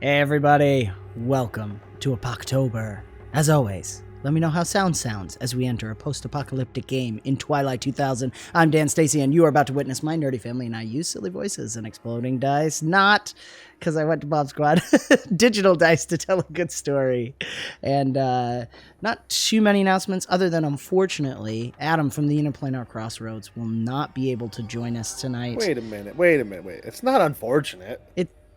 Hey everybody, welcome to Apoctober. As always, let me know how sound sounds as we enter a post-apocalyptic game in Twilight 2000. I'm 𝙤𝙖𝙗𝒆𝒏𝒕, and you are about to witness my nerdy family and I use silly voices and exploding dice, not because I went to Bob Squad, digital dice to tell a good story. And not too many announcements other than, unfortunately, Adam from the Interplanar Crossroads will not be able to join us tonight. Wait a minute. It's not unfortunate.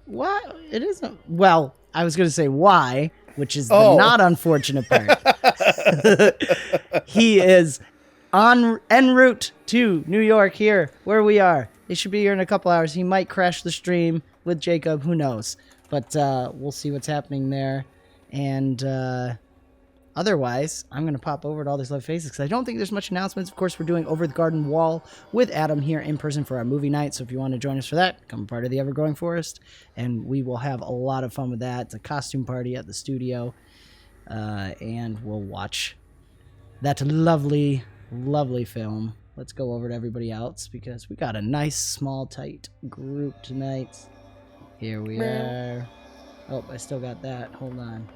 What? It isn't. Well, I was going to say why, which is the not unfortunate part. He is en route to New York here, where we are. He should be here in a couple hours. He might crash the stream with Jacob. Who knows? But we'll see what's happening there. And otherwise, I'm going to pop over to all these love faces because I don't think there's much announcements. Of course, we're doing Over the Garden Wall with Adam here in person for our movie night. So if you want to join us for that, become part of the Ever-Growing Forest. And we will have a lot of fun with that. It's a costume party at the studio. And we'll watch that lovely, lovely film. Let's go over to everybody else because we got a nice, small, tight group tonight. Here we are. Oh, I still got that. Hold on.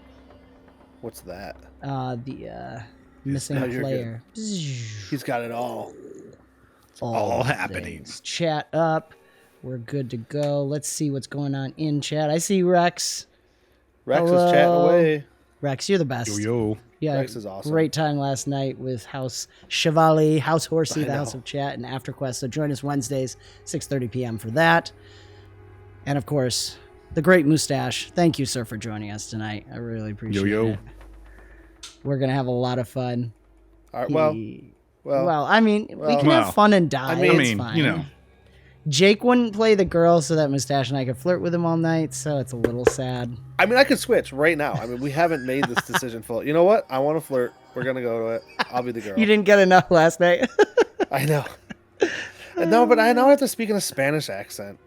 What's that? The missing player. He's got it all. It's all happening. Chat up. We're good to go. Let's see what's going on in chat. I see Rex. Rex Hello. is chatting away. Rex, you're the best. Yo. Yeah, Rex is awesome. Great time last night with House Chevalier, House Horsey, I the know. House of Chat, and AfterQuest. So join us Wednesdays, 6:30 p.m. for that. And of course, the great Mustache. Thank you, sir, for joining us tonight. I really appreciate it. We're gonna have a lot of fun. All right, well, I mean, we can have fun and die. It's fine. You know. Jake wouldn't play the girl so that Mustache and I could flirt with him all night, so it's a little sad. I mean, I could switch right now. I mean, we haven't made this decision full. You know what? I want to flirt. We're going to go to it. I'll be the girl. You didn't get enough last night. I know. No, but I now have to speak in a Spanish accent.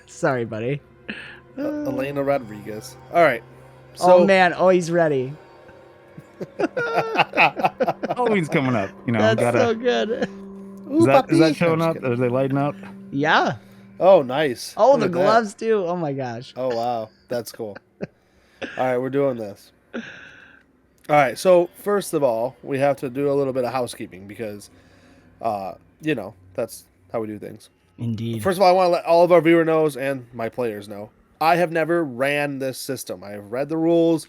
Sorry, buddy. Elena Rodriguez. All right. So, Oh, man. Oh, he's ready. Halloween's coming up. You know, That's so good. Is that showing up? Are they lighting up? Yeah. Oh, nice. Oh, Look the at that. gloves, too. Oh, my gosh. Oh, wow. That's cool. All right, we're doing this. All right, so first of all, we have to do a little bit of housekeeping because, you know, that's how we do things. Indeed. First of all, I want to let all of our viewer knows and my players know, I have never ran this system. I have read the rules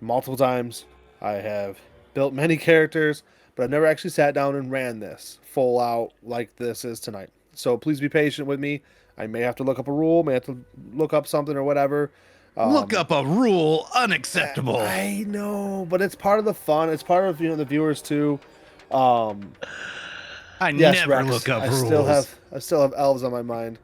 multiple times. I have built many characters, but I've never actually sat down and ran this full out like this is tonight. So please be patient with me. I may have to look up a rule, may have to look up something or whatever. Look up a rule. Unacceptable. I know, but it's part of the fun. It's part of the viewers too. I Yes, never Rex, look up I rules. still have elves on my mind.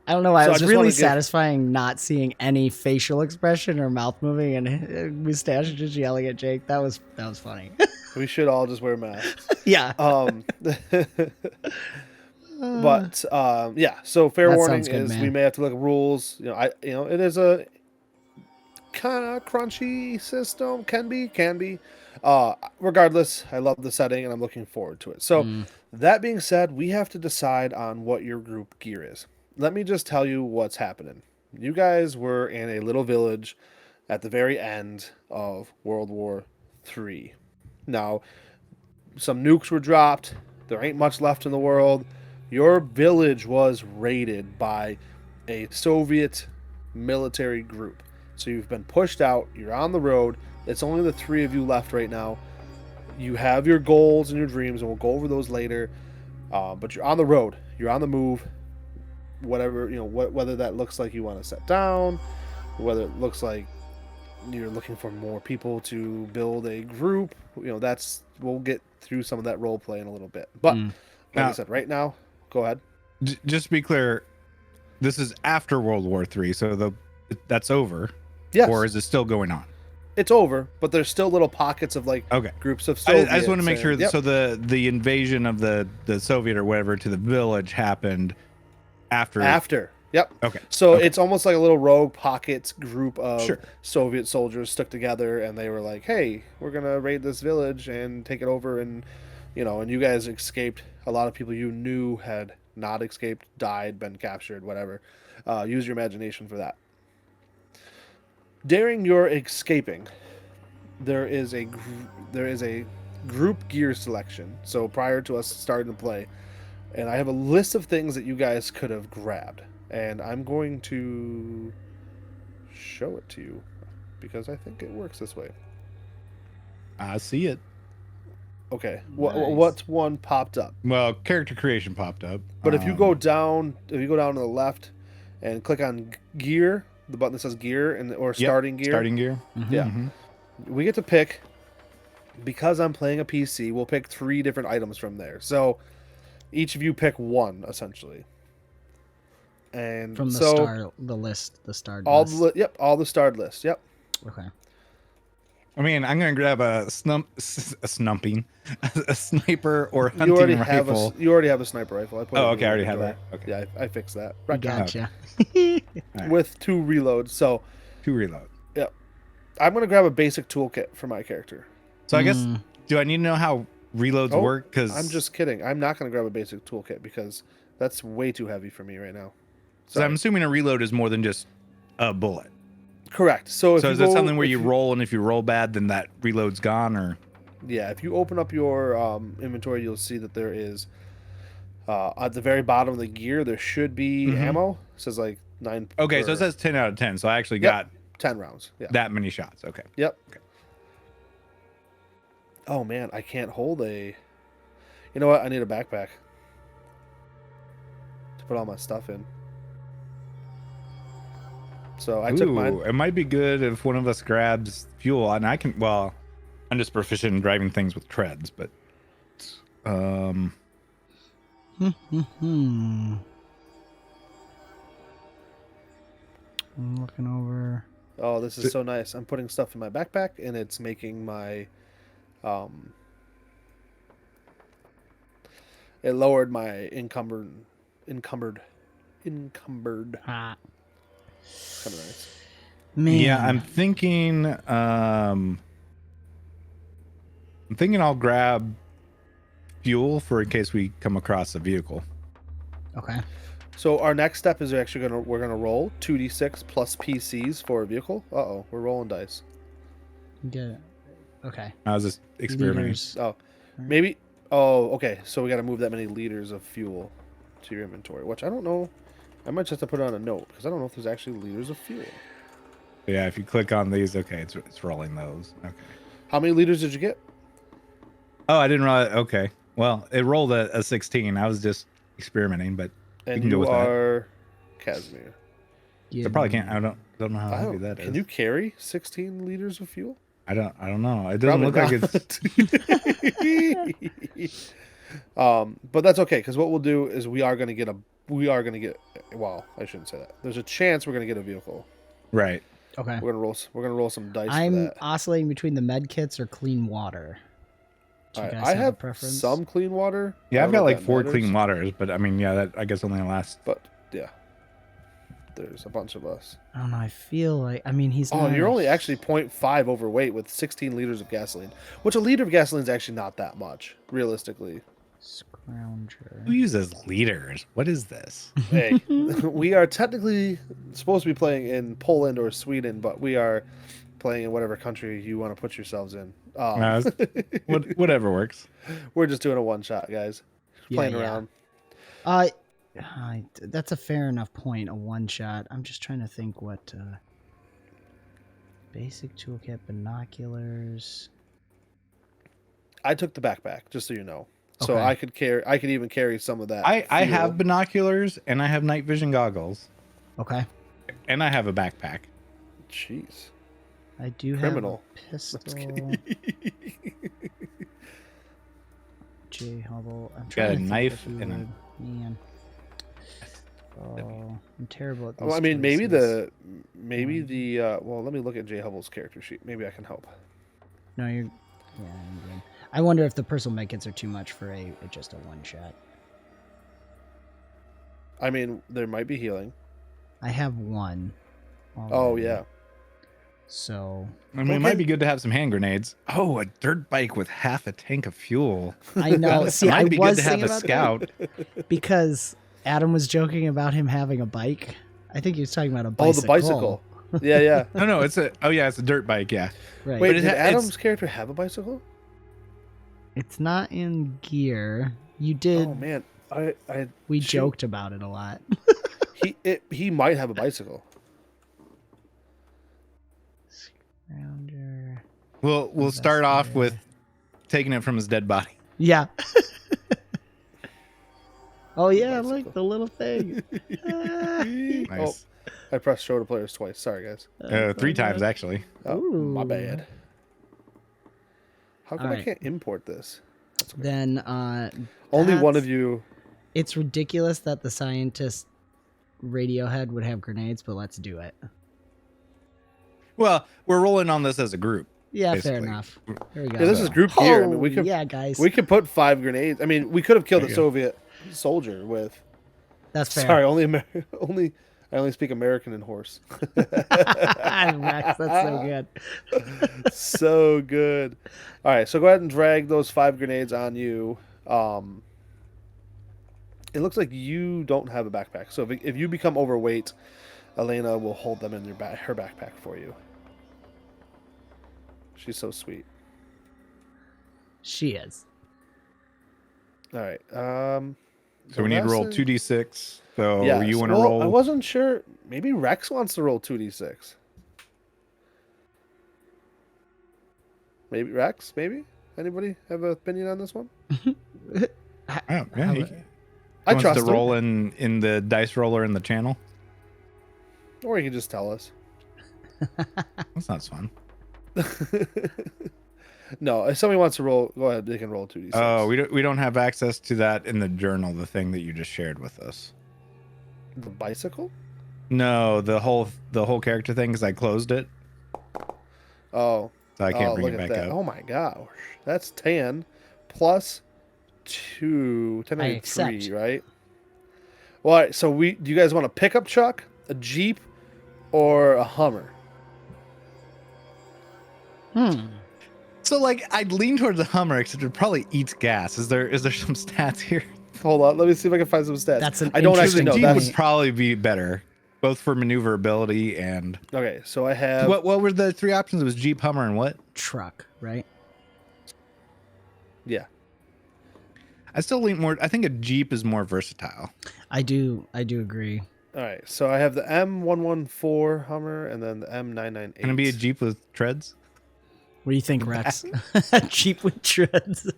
I don't know why. So It I was just really wanna give- satisfying not seeing any facial expression or mouth moving and Mustache just yelling at Jake. That was funny. We should all just wear masks. Yeah. But yeah. So fair That warning sounds good, is man. we may have to look at rules. You know, it is a kind of crunchy system. Can be. Regardless, I love the setting and I'm looking forward to it. So that being said, we have to decide on what your group gear is. Let me just tell you what's happening. You guys were in a little village at the very end of World War III. Now, some nukes were dropped. There ain't much left in the world. Your village was raided by a Soviet military group. So you've been pushed out. You're on the road. It's only the three of you left right now. You have your goals and your dreams, and we'll go over those later. But you're on the road. You're on the move. Whatever, you know, whether that looks like you want to set down, whether it looks like you're looking for more people to build a group, you know, we'll get through some of that role play in a little bit. But like I said, right now, go ahead. Just to be clear, this is after World War III, so that's over. Yes. Or is it still going on? It's over, but there's still little pockets of groups of Soviets. I just want to make sure. Yep. So the invasion of the Soviet or whatever to the village happened after. Yep. Okay. So it's almost like a little rogue pockets group of Sure. Soviet soldiers stuck together, and they were like, "Hey, we're gonna raid this village and take it over," and you know, and you guys escaped a lot of people you knew had not escaped, died, been captured, whatever. Use your imagination for that. During your escaping, there is a group gear selection. So prior to us starting to play, and I have a list of things that you guys could have grabbed, and I'm going to show it to you because I think it works this way. I see it. Okay, Nice. what's one popped up? Well, character creation popped up. But if you go down, to the left and click on gear, the button that says gear or starting gear. Starting gear. Yeah. We get to pick, because I'm playing a PC, we'll pick 3 different items from there. So each of you pick one, essentially. And From the so starred all list. all the starred list. Yep. Okay. I mean, I'm gonna grab a sniper or hunting You already rifle. you already have a sniper rifle. I put it in Okay, I already have inventory. that. Okay. Yeah, I fixed that. I Right. gotcha. Right. With 2 reloads. So 2 reload. yep. I'm gonna grab a basic toolkit for my character. So I guess, do I need to know how reloads work? Because I'm just kidding. I'm not gonna grab a basic toolkit because that's way too heavy for me right now. So I'm assuming a reload is more than just a bullet. Correct. So if So you is that go- something where if you roll, and if you roll bad, then that reload's gone, or? Yeah, if you open up your inventory, you'll see that there is at the very bottom of the gear there should be ammo. It says like 9. Okay, so it says 10 out of 10. So I actually got 10 rounds. Yeah. that many shots. Okay. Yep. Okay. Oh man, I can't hold a. You know what? I need a backpack to put all my stuff in. So I took mine. It might be good if one of us grabs fuel, and I can. Well, I'm just proficient in driving things with treads, but I'm looking over. Oh, this is so nice. I'm putting stuff in my backpack, and it's making my. It lowered my encumbered. Ah. Kind of nice. Man. yeah, I'm thinking. I'm thinking I'll grab fuel for in case we come across a vehicle. Okay. So our next step is we're gonna roll 2d6 plus PCs for a vehicle. We're rolling dice. Get it. Okay. I was just experimenting. Liters. Oh, maybe. Oh, okay. So we got to move that many liters of fuel to your inventory, which I don't know. I might just have to put it on a note because I don't know if there's actually liters of fuel. Yeah, if you click on these, okay, it's rolling those. Okay. How many liters did you get? Oh, I didn't realize. Okay. Well, it rolled a 16. I was just experimenting, but And can go you with that. are Casimir. I probably can't. I don't know how heavy that is. Can you carry 16 liters of fuel? I don't know. It doesn't Probably look like it's. But that's okay because what we'll do is we are gonna get. Well, I shouldn't say that. There's a chance we're gonna get a vehicle. Right. Okay. We're gonna roll some dice. for I'm that. oscillating between the med kits or clean water. Do you All right, guys I a have preference? some clean water. I Yeah, don't I've know got if like that 4 matters, clean waters, but I mean, yeah, that I guess only lasts. But yeah, there's a bunch of us. I don't know. I feel like. I mean, he's. Oh, not you're only actually 0.5 overweight with 16 liters of gasoline, which a liter of gasoline is actually not that much, realistically. Scrounger. Who uses liters? What is this? Hey, we are technically supposed to be playing in Poland or Sweden, but we are playing in whatever country you want to put yourselves in. Whatever works. We're just doing a one shot, guys. Playing yeah. around. That's a fair enough point. A one shot. I'm just trying to think what. Basic toolkit, binoculars. I took the backpack, just so you know. So Okay. I could carry. I could even carry some of that. I fuel. have binoculars and I have night vision goggles Okay. and I have a backpack. Jeez. I do Criminal. have a pistol. 𝐺𝖫𝖆𝖪𝙡. I'm Got trying a to think knife if you and a- would- Man. Oh, I'm terrible at these Well, I mean, maybe choices. well, let me look at 𝐺𝖫𝖆𝑪's character sheet. Maybe I can help. No, you're. Yeah, I'm good. I wonder if the personal medkits are too much for just a one shot. I mean, there might be healing. I have one. Oh already. yeah. So I mean, it might be good to have some hand grenades. Oh, a dirt bike with half a tank of fuel. I know. See, it might I be was good to have thinking a about scout. that because Adam was joking about him having a bike. I think he was talking about a Oh, bicycle. the bicycle. Yeah, yeah. No, it's a dirt bike. Yeah. Right. Wait, But did Adam's character have a bicycle? It's not in gear. You did. Oh man, We shoot. joked about it a lot. he might have a bicycle. Rounder. We'll start off with taking it from his dead body. Yeah. Oh yeah, Bicycle. look the little thing. Ah. Nice. I pressed show to players twice. Sorry, guys. 3 times actually. Oh, my Ooh. bad. How come I Alright. can't import this? That's okay. Then Only one that's- of you. It's ridiculous that the scientist Radiohead would have grenades, but let's do it. Well, we're rolling on this as a group. Yeah, fair Basically. enough. Here we go. Yeah, this is group gear. I mean, we Oh, could yeah, guys. we could put 5 grenades. I mean, we could have killed There a you go. Soviet soldier with. That's fair. Sorry, only I only speak American and horse. Rex, that's so good. So good. All right, so go ahead and drag those 5 grenades on you. It looks like you don't have a backpack, so if you become overweight, Elena will hold them in her backpack for you. She's so sweet. She is. All right. So we need to roll 2d6. So Yeah. you want to well, roll? I wasn't sure. Maybe Rex wants to roll 2d6. Maybe Rex. Maybe anybody have an opinion on this one? Oh, yeah, he I wants trust to him. roll in the dice roller in the channel. Or he can just tell us. That's not fun. No, if somebody wants to roll, go ahead. They can roll 2d6. Oh, we don't have access to that in the journal. The thing that you just shared with us. The bicycle? No, the whole character thing because I closed it, Oh. so I can't bring look it at back that. up. Oh my gosh. That's 10 plus 2. 10 I and 3, accept. right? Well, all right, so do you guys want a pickup truck, a Jeep, or a Hummer? So like I'd lean towards the Hummer, except it probably eats gas. Is there some stats here? Hold on. Let me see if I can find some stats. That's an I don't actually interesting know. Jeep point. That's, would probably be better, both for maneuverability and okay, so I have... what were the 3 options? It was Jeep, Hummer, and what? Truck, right? Yeah. I still lean more. I think a Jeep is more versatile. I do agree. All right, so I have the M114 Hummer and then the M998. Can it be a Jeep with treads? What do you think, Rex? Cheap with treads.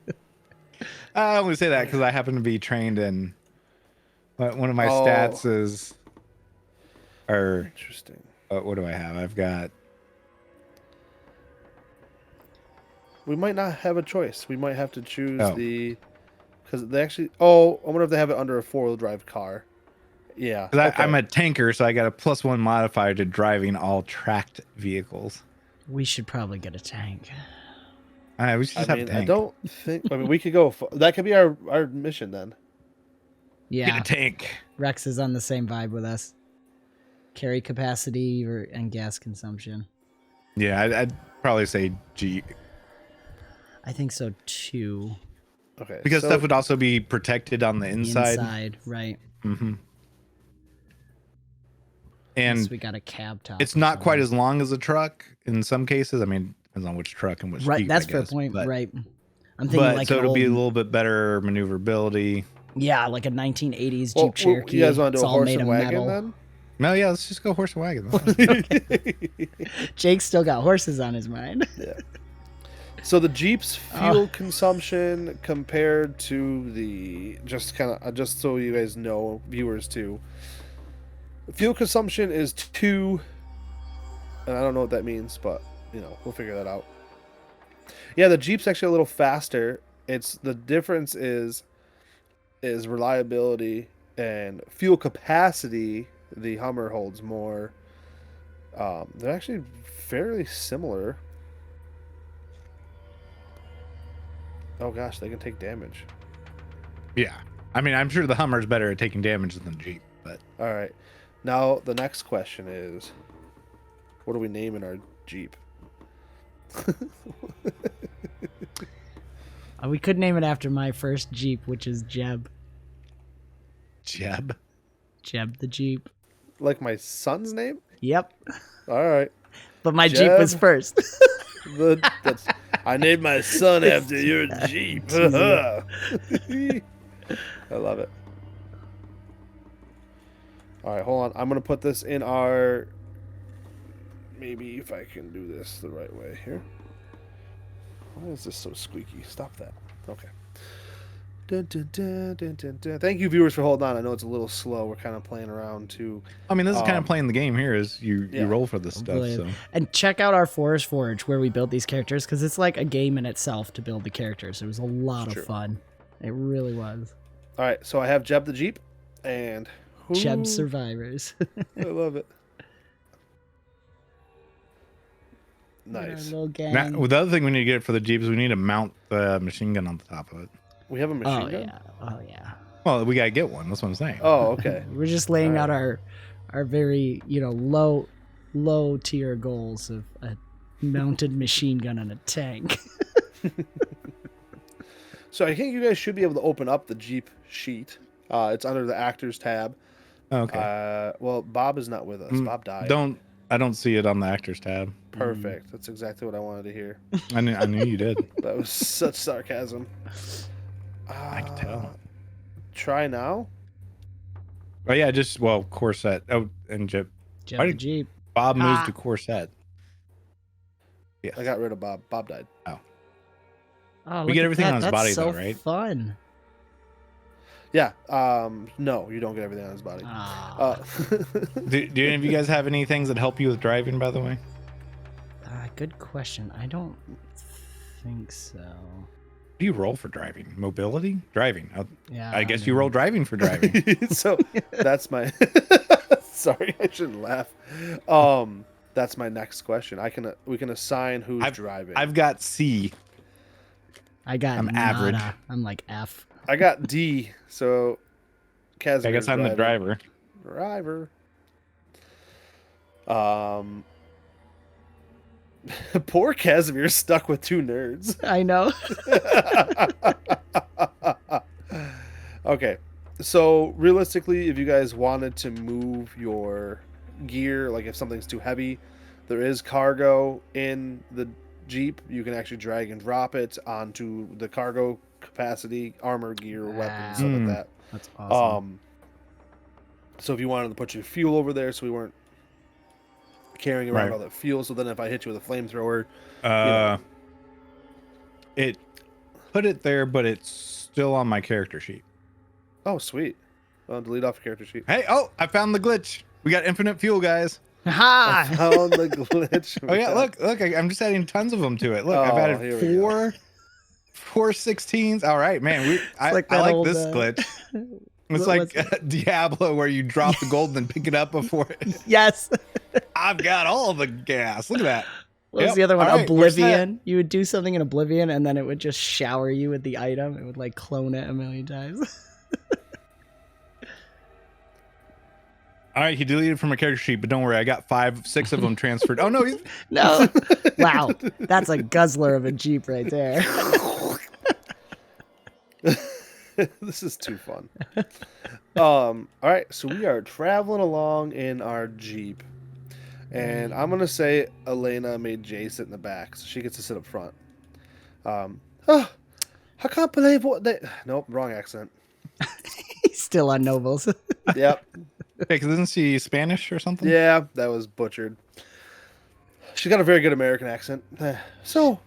I only say that because I happen to be trained in. One of my Oh. stats is, or Interesting. what do I have? I've got. We might not have a choice. We might have to choose Oh. because they actually... Oh, I wonder if they have it under a 4-wheel drive car. Yeah. 'Cause okay. I'm a tanker, so I got a +1 modifier to driving all tracked vehicles. We should probably get a tank. We should just I have mean, a tank. I don't think... I mean, we could go... That could be our mission then. Yeah, Get a tank. Rex is on the same vibe with us. Carry capacity and gas consumption. Yeah, I'd probably say Jeep I think so too. Okay. because so, stuff would also be protected on the inside. Inside, right? Mm-hmm. Unless And we got a cab top. it's or not quite something. as long as a truck in some cases. I mean, depends on which truck and which right. Jeep, That's I fair guess, point. but- Right. I'm thinking But like so an it'll be a old- little bit better maneuverability. yeah, like a 1980s well, Jeep Cherokee. You guys want to It's do a all horse made and of wagon metal. then? No, yeah, let's just go horse and wagon. Jake's still got horses on his mind. Yeah. So the Jeep's fuel consumption compared to the just so you guys know, viewers too. Fuel consumption is 2, and I don't know what that means, but we'll figure that out. Yeah, the Jeep's actually a little faster. It's the difference is reliability and fuel capacity. The Hummer holds more. They're actually fairly similar. Oh gosh, they can take damage. Yeah. I mean, I'm sure the Hummer's better at taking damage than the Jeep, but All right. Now the next question is, what do we name in our Jeep? We could name it after my first Jeep, which is Jeb. Jeb. Jeb the Jeep. Like my son's name? Yep. All right. But my Jeep was Jeb. first. I named my son after your Jeep. I love it. All right, hold on. I'm going to put this in our... Maybe if I can do this the right way here. Why is this so squeaky? Stop that. Okay. Dun, dun, dun, dun, dun, dun. Thank you, viewers, for holding on. I know it's a little slow. We're kind of playing around, too. I mean, this is kind of playing the game here is you Yeah. roll for this stuff. Brilliant. So And check out our Forest Forge where we built these characters because it's like a game in itself to build the characters. It was a lot True. of fun. It really was. All right, so I have Jeb the Jeep, and... Jeb Survivors. I love it. Our Nice. little gang. now, the other thing we need to get for the Jeep is we need to mount the machine gun on the top of it. We have a machine Oh gun? yeah. Oh yeah. Well, we gotta get one. That's what I'm saying. Oh, okay. We're just laying out Alright. our very, low tier goals of a mounted machine gun and a tank. So I think you guys should be able to open up the Jeep sheet. It's under the actors tab. Okay. Well, Bob is not with us. Bob died. I don't see it on the actors tab. Perfect. That's exactly what I wanted to hear. I knew you did. That was such sarcasm. I can tell. Try now. Oh yeah, corset. Oh, and Jeb Why the did- Jeep. Bob moved Ah. to corset. Yes. I got rid of Bob. Bob died. Oh, We look get at everything that. on his That's body, so though, right? Fun. Yeah. No, you don't get everything on his body. Ah. Do any of you guys have any things that help you with driving, by the way? Good question. I don't think so. What do you roll for driving? Mobility? Driving. Yeah. I guess you roll driving for driving. So that's my. Sorry, I shouldn't laugh. That's my next question. We can assign who's driving. I've got C. I'm average. nada. I'm like F. I got D. So, Casimir. I guess I'm the driver. Driver. Poor Casimir stuck with two nerds. I know. Okay, so realistically, if you guys wanted to move your gear, like if something's too heavy, there is cargo in the Jeep. You can actually drag and drop it onto the cargo capacity, armor, gear, weapons, stuff like that. That's awesome. So if you wanted to put your fuel over there, so we weren't carrying around Right. all that fuel, so then if I hit you with a flamethrower, It put it there, but it's still on my character sheet. oh sweet, well, delete off your character sheet. Hey, I found the glitch. We got infinite fuel, guys. Ha! Found the glitch. Oh yeah, look, I'm just adding tons of them to it. Look, I've Oh, added here we go. four 16s. All right, man. I like like that old, this glitch. It's what like was Diablo, where you drop the gold and then pick it up before it. Yes. I've got all the gas. Look at that. What was Yep. the other one? All right, where's that? Oblivion. You would do something in Oblivion, and then it would just shower you with the item. It would like clone it a million times. All right, he deleted from my character sheet, but don't worry, I got 6 of them transferred. Oh no, No. Wow. That's a guzzler of a Jeep right there. This is too fun. All right, so we are traveling along in our Jeep, and I'm gonna say Elena made Jay sit in the back, so she gets to sit up front. I can't believe what they. Nope, wrong accent. He's still on Nobles. Yep. because isn't she Spanish or something? Yeah, that was butchered. She's got a very good American accent. So,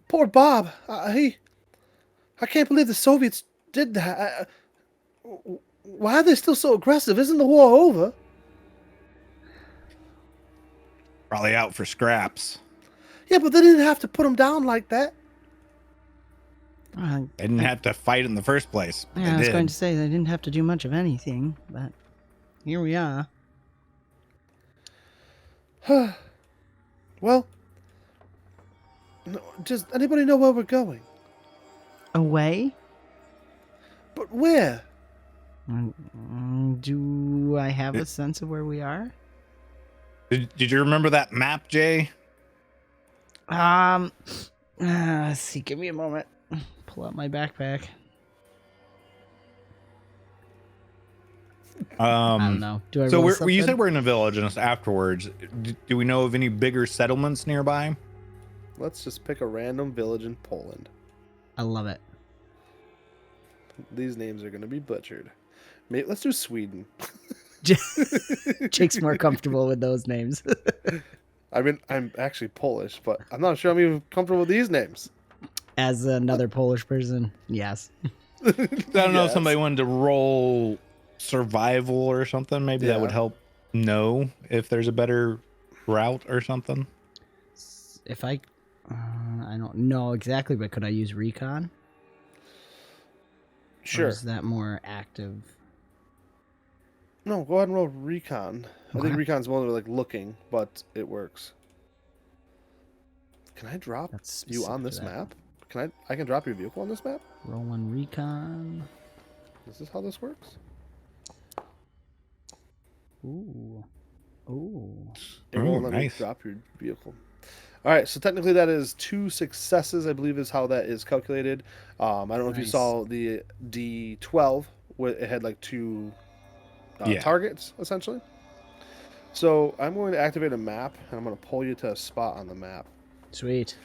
poor Bob. I can't believe the Soviets did that. Why are they still so aggressive? Isn't the war over? Probably out for scraps. Yeah, but they didn't have to put him down like that. Uh, They didn't have to fight in the first place. But yeah, they I was did. going to say they didn't have to do much of anything, but here we are. Well, no, does anybody know where we're going? Away? But where? Do I have a sense of where we are? Did you remember that map, Jay? Let's see. Give me a moment. Pull out my backpack. I don't know. Do I So roll you something? said we're in a village and it's afterwards. Do we know of any bigger settlements nearby? Let's just pick a random village in Poland. I love it. These names are going to be butchered. Let's do Sweden. Jake's more comfortable with those names. I mean, I'm actually Polish, but I'm not sure I'm even comfortable with these names. As another Polish person, yes. I don't know if Yes. somebody wanted to roll survival or something. Maybe that would Yeah. help know if there's a better route or something. If I don't know exactly, but could I use recon? Or Sure. is that more active? No, go ahead and roll recon. I think Okay. recon's more like looking, but it works. Can I drop That's you on specific this to that. map? I can drop your vehicle on this map? Rolling recon. Is this how this works? Ooh. Ooh. It won't Ooh, let me nice. drop your vehicle. All right, so technically that is 2 successes, I believe is how that is calculated. I don't know if you Nice. saw the D12, where it had like 2 Yeah. targets, essentially. So I'm going to activate a map, and I'm going to pull you to a spot on the map. Sweet.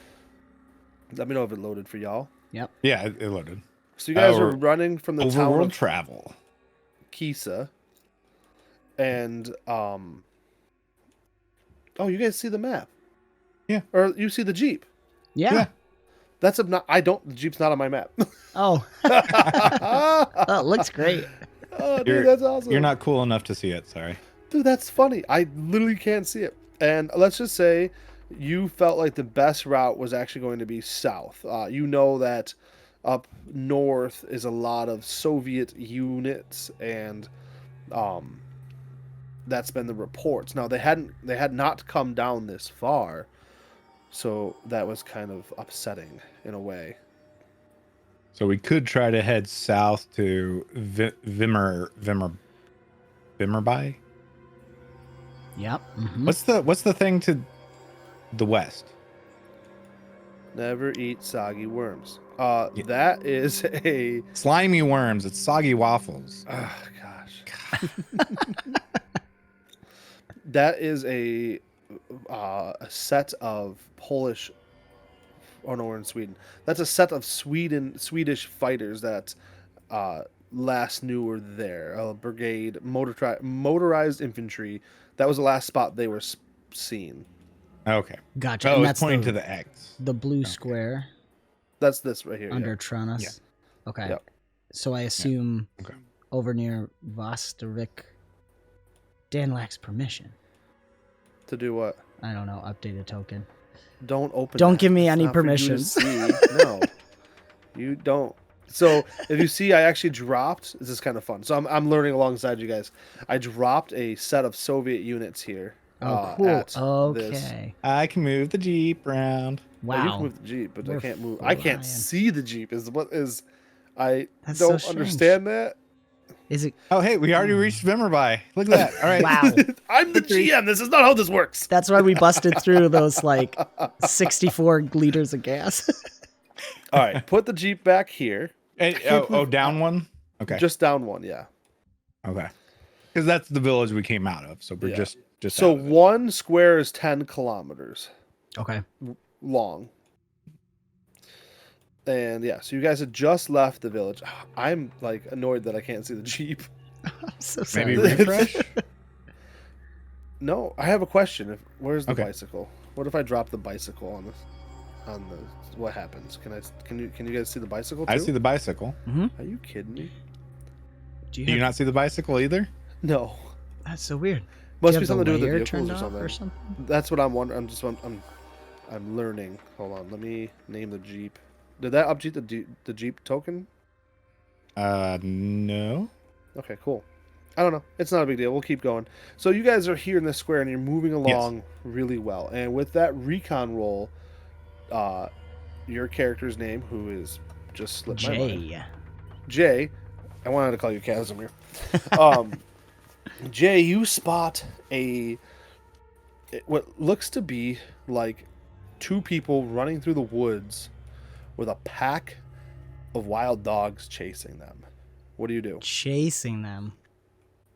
Let me know if it loaded for y'all. Yep. Yeah, it loaded. So you guys are Our running from the town Overworld of travel. Kisa, and oh, you guys see the map? Yeah. Or you see the Jeep? Yeah. Yeah. That's the Jeep's not on my map. Oh. Oh, it looks great. Oh, dude, You're- that's awesome. You're not cool enough to see it. Sorry. Dude, that's funny. I literally can't see it. And let's just say you felt like the best route was actually going to be south. You know that up north is a lot of Soviet units, and that's been the reports. Now they had not come down this far, so that was kind of upsetting in a way. So we could try to head south to 𝙤𝖵𝒂. Yep. Mhm. What's the thing to the west? Never eat soggy worms. That is a Slimy worms. It's soggy waffles. oh gosh. That is a set of Polish. Oh no, we're in Sweden. That's a set of Swedish fighters that last knew were there. A brigade, motorized infantry. That was the last spot they were seen. Okay. Gotcha. Oh, And it's that's pointing the, to the X. the blue square That's this right here. under Yeah. Tranus. Yeah. Okay. Yep. So I assume Okay. over near 𝕏𝒂, Dan lacks permission. To do what? I don't know. Update a token. Don't open. Don't that. give me It's any not for you to permission. see. No, you don't. So if you see, I actually dropped. This is kind of fun. So I'm learning alongside you guys. I dropped a set of Soviet units here. Oh, cool. at this. Okay. I can move the Jeep around. Well, you Wow. can move the Jeep, but I We're can't move. I flying. can't see the Jeep. Is what is. I That's so don't strange. understand that. Is it? Oh, hey, we already reached 𝙤𝒵. Look at that. All right. Wow. I'm the GM. This is not how this works. That's why we busted through those like 64 liters of gas. All right, put the Jeep back here. And, down one? Okay. Just down one, yeah. Okay. Because that's the village we came out of. So we're Yeah. just So out of it. one square is 10 kilometers Okay. long. And yeah, so you guys had just left the village. I'm like annoyed that I can't see the Jeep. I'm so sorry. Maybe refresh? No, I have a question. Where's the Okay. bicycle? What if I drop the bicycle on this? On the what happens? Can you guys see the bicycle too? I see the bicycle. Are you kidding me? Do you, Do you have, not see the bicycle either? No. That's so weird. Must Do be you have something to do with the layer vehicles turned or off something. or something? That's what I'm wondering. I'm learning. Hold on. Let me name the Jeep. Did that update the Jeep token? No. Okay, cool. I don't know. It's not a big deal. We'll keep going. So you guys are here in this square and you're moving along really well. And with that recon roll, your character's name, who is just slipped my mind. Jay. Jay. I wanted to call you Casimir. Jay, you spot what looks to be like 2 people running through the woods with a pack of wild dogs chasing them. What do you do? Chasing them.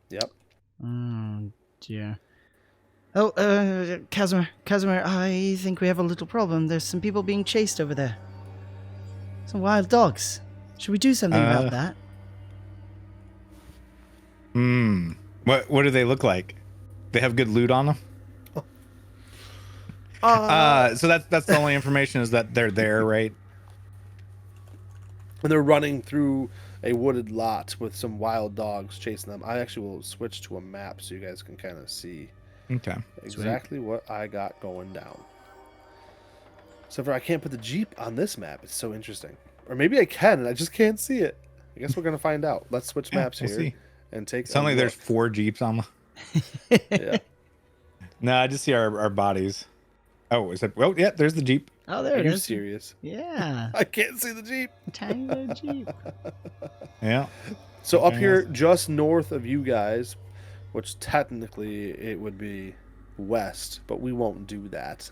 Yep. Oh dear. Oh, 𝙁𝙗𝙗𝙗, I think we have a little problem. There's some people being chased over there. Some wild dogs. Should we do something about that? What do they look like? They have good loot on them? So that's the only information, is that they're there, right? And they're running through a wooded lot with some wild dogs chasing them. I actually will switch to a map so you guys can kind of see exactly what I got going down. Except for I can't put the Jeep on this map. It's so interesting. Or maybe I can, and I just can't see it. I guess we're going to find out. Let's switch maps here. See. And take it's only there's 4 Jeeps on the... Yeah. No, I just see our bodies. Oh, is that... Oh, yeah, there's the Jeep. Oh, there it Are you is. serious? Yeah. I can't see the Jeep. Tiny little Jeep. Yeah. So up here, just north of you guys, which technically it would be west, but we won't do that.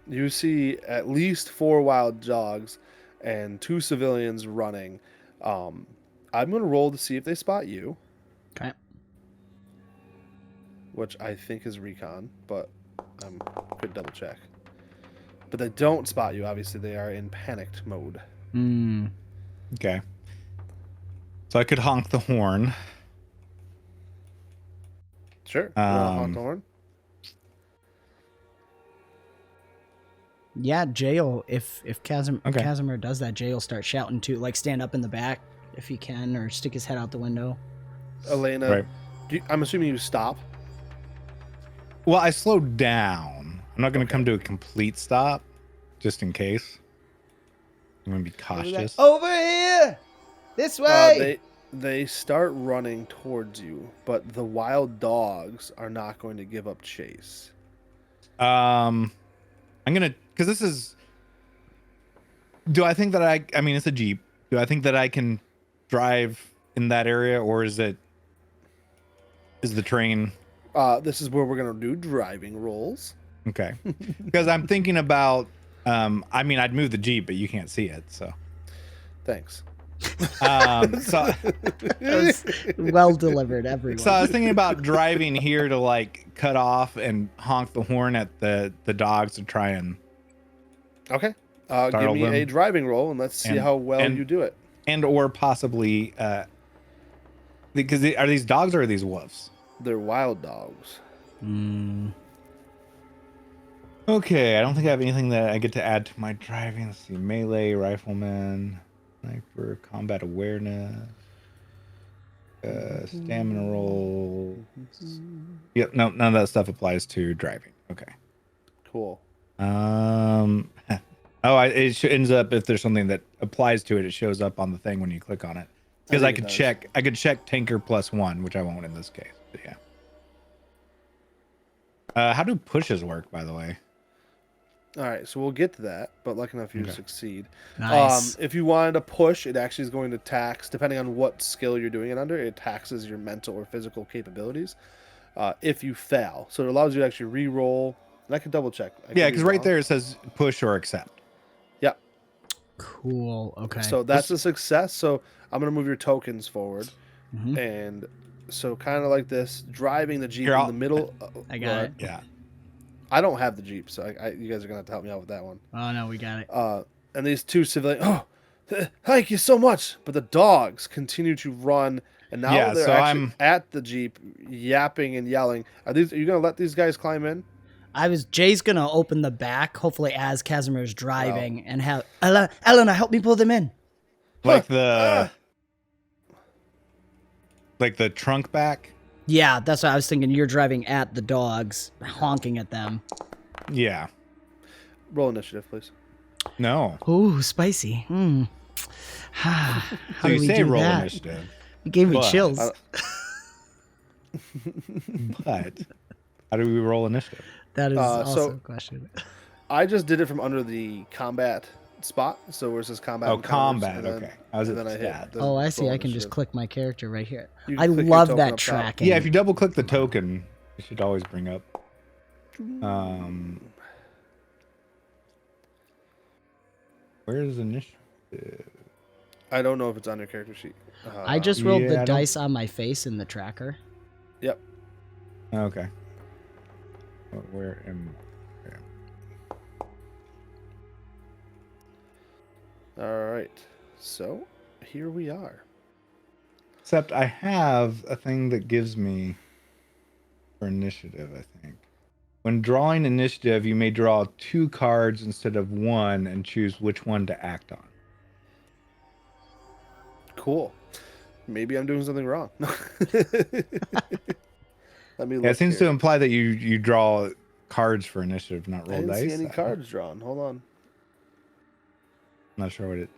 You see at least 4 wild dogs and 2 civilians running. I'm going to roll to see if they spot you. Okay. Which I think is recon, but I could double check. But they don't spot you. Obviously, they are in panicked mode. Okay. So I could honk the horn. Sure. Honk the horn. Yeah, Jay, if 𝙗𝙗𝙗 does that, Jay will start shouting too, like stand up in the back if he can, or stick his head out the window. Elena, Right. I'm assuming you stop. Well, I slowed down. I'm not going to come to a complete stop, just in case. I'm going to be cautious. Over here! This way! They start running towards you, but the wild dogs are not going to give up chase. I'm going to... Because this is... Do I think that I mean, it's a Jeep. Do I think that I can drive in that area, or is the train... This is where we're going to do driving rolls. Okay. Because I'm thinking about... I mean, I'd move the Jeep, but you can't see it, so... Thanks. So Well delivered, everyone. So I was thinking about driving here to like cut off and honk the horn at the dogs to try and... Okay. Give me a driving roll, and let's see how well you do it. And or possibly... because are these dogs or are these wolves? They're wild dogs. Okay, I don't think I have anything that I get to add to my driving. Let's see. Melee, rifleman, sniper, combat awareness, stamina roll. Yep, no, none of that stuff applies to driving. Okay. Cool. It ends up, if there's something that applies to it, it shows up on the thing when you click on it. Because I could check tanker +1, which I won't in this case. But yeah. How do pushes work, by the way? All right, so we'll get to that, but lucky enough you succeed. Nice. If you wanted to push, it actually is going to tax, depending on what skill you're doing it under, it taxes your mental or physical capabilities if you fail. So it allows you to actually re-roll, and I can double check. Yeah, because right there it says push or accept. Yep. Cool, okay. So that's a success. So I'm going to move your tokens forward, and so kind of like this, driving the Jeep in the middle. I got it. Yeah. I don't have the Jeep, so you guys are going to have to help me out with that one. Oh, no, we got it. And these 2 civilians, thank you so much. But the dogs continue to run, and now they're actually at the Jeep, yapping and yelling. Are you going to let these guys climb in? Jay's going to open the back, hopefully as 𝙗𝙗𝙗's driving, and have Elena, help me pull them in. Like the trunk back? Yeah, that's what I was thinking. You're driving at the dogs, honking at them. Yeah. Roll initiative, please. No. Ooh, spicy. How So do you we say do roll that? initiative. It gave me chills. But how do we roll initiative? That is also a so question. I just did it from under the combat spot. So where it says combat. Oh, combat. Okay. I hit. Oh, I see. I can just click my character right here. You I can click your love token that up top. tracking. Yeah, if you double click the token, it should always bring up. Where is initiative? I don't know if it's on your character sheet. I just rolled yeah, the I don't- dice on my face in the tracker. Yep. Okay. Where am? Okay. All right. So here we are. Except I have a thing that gives me for initiative, I think. When drawing initiative, you may draw 2 cards instead of 1 and choose which one to act on. Cool. Maybe I'm doing something wrong. Let me look. Yeah, it seems here. to imply that you draw cards for initiative, not I roll didn't dice. see any cards drawn. Hold on. I'm not sure what it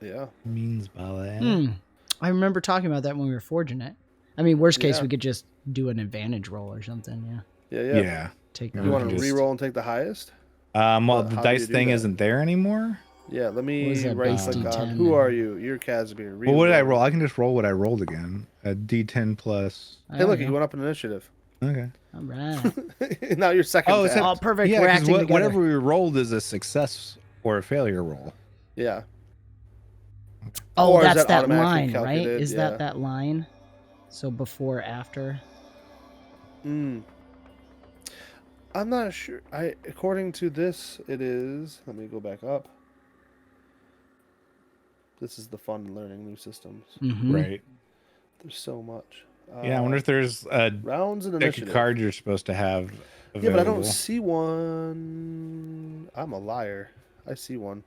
Yeah. means by that. I remember talking about that when we were forging it. I mean, worst case, Yeah. we could just do an advantage roll or something. Yeah. Yeah. Take Yeah, You we want can to just- re-roll and take the highest? Well, Well, the how do you dice do thing that? isn't there anymore. Yeah, let What me is that, right base click on. D10? Who are you? You're 𝑴𝒐𝒏𝒅𝒔𝒗𝒆𑒏𝒕. Well, what did I roll? I can just roll what I rolled again. A D10 plus. Hey, look, you went up in initiative. Okay. All right. Now you're second. Oh, to except- Oh, act. perfect. Yeah, We're 'cause acting together. whatever we rolled is a success or a failure roll. Yeah. Oh, Or is that's that that automatically line, right? calculated? Is Yeah. that line? So before, after? I'm not sure. According to this, it is. Let me go back up. This is the fun in learning new systems. Mm-hmm. Right. There's so much. Yeah, I wonder if there's a rounds and deck of initiative. cards you're supposed to have available. Yeah, but I don't see one. I'm a liar. I see one.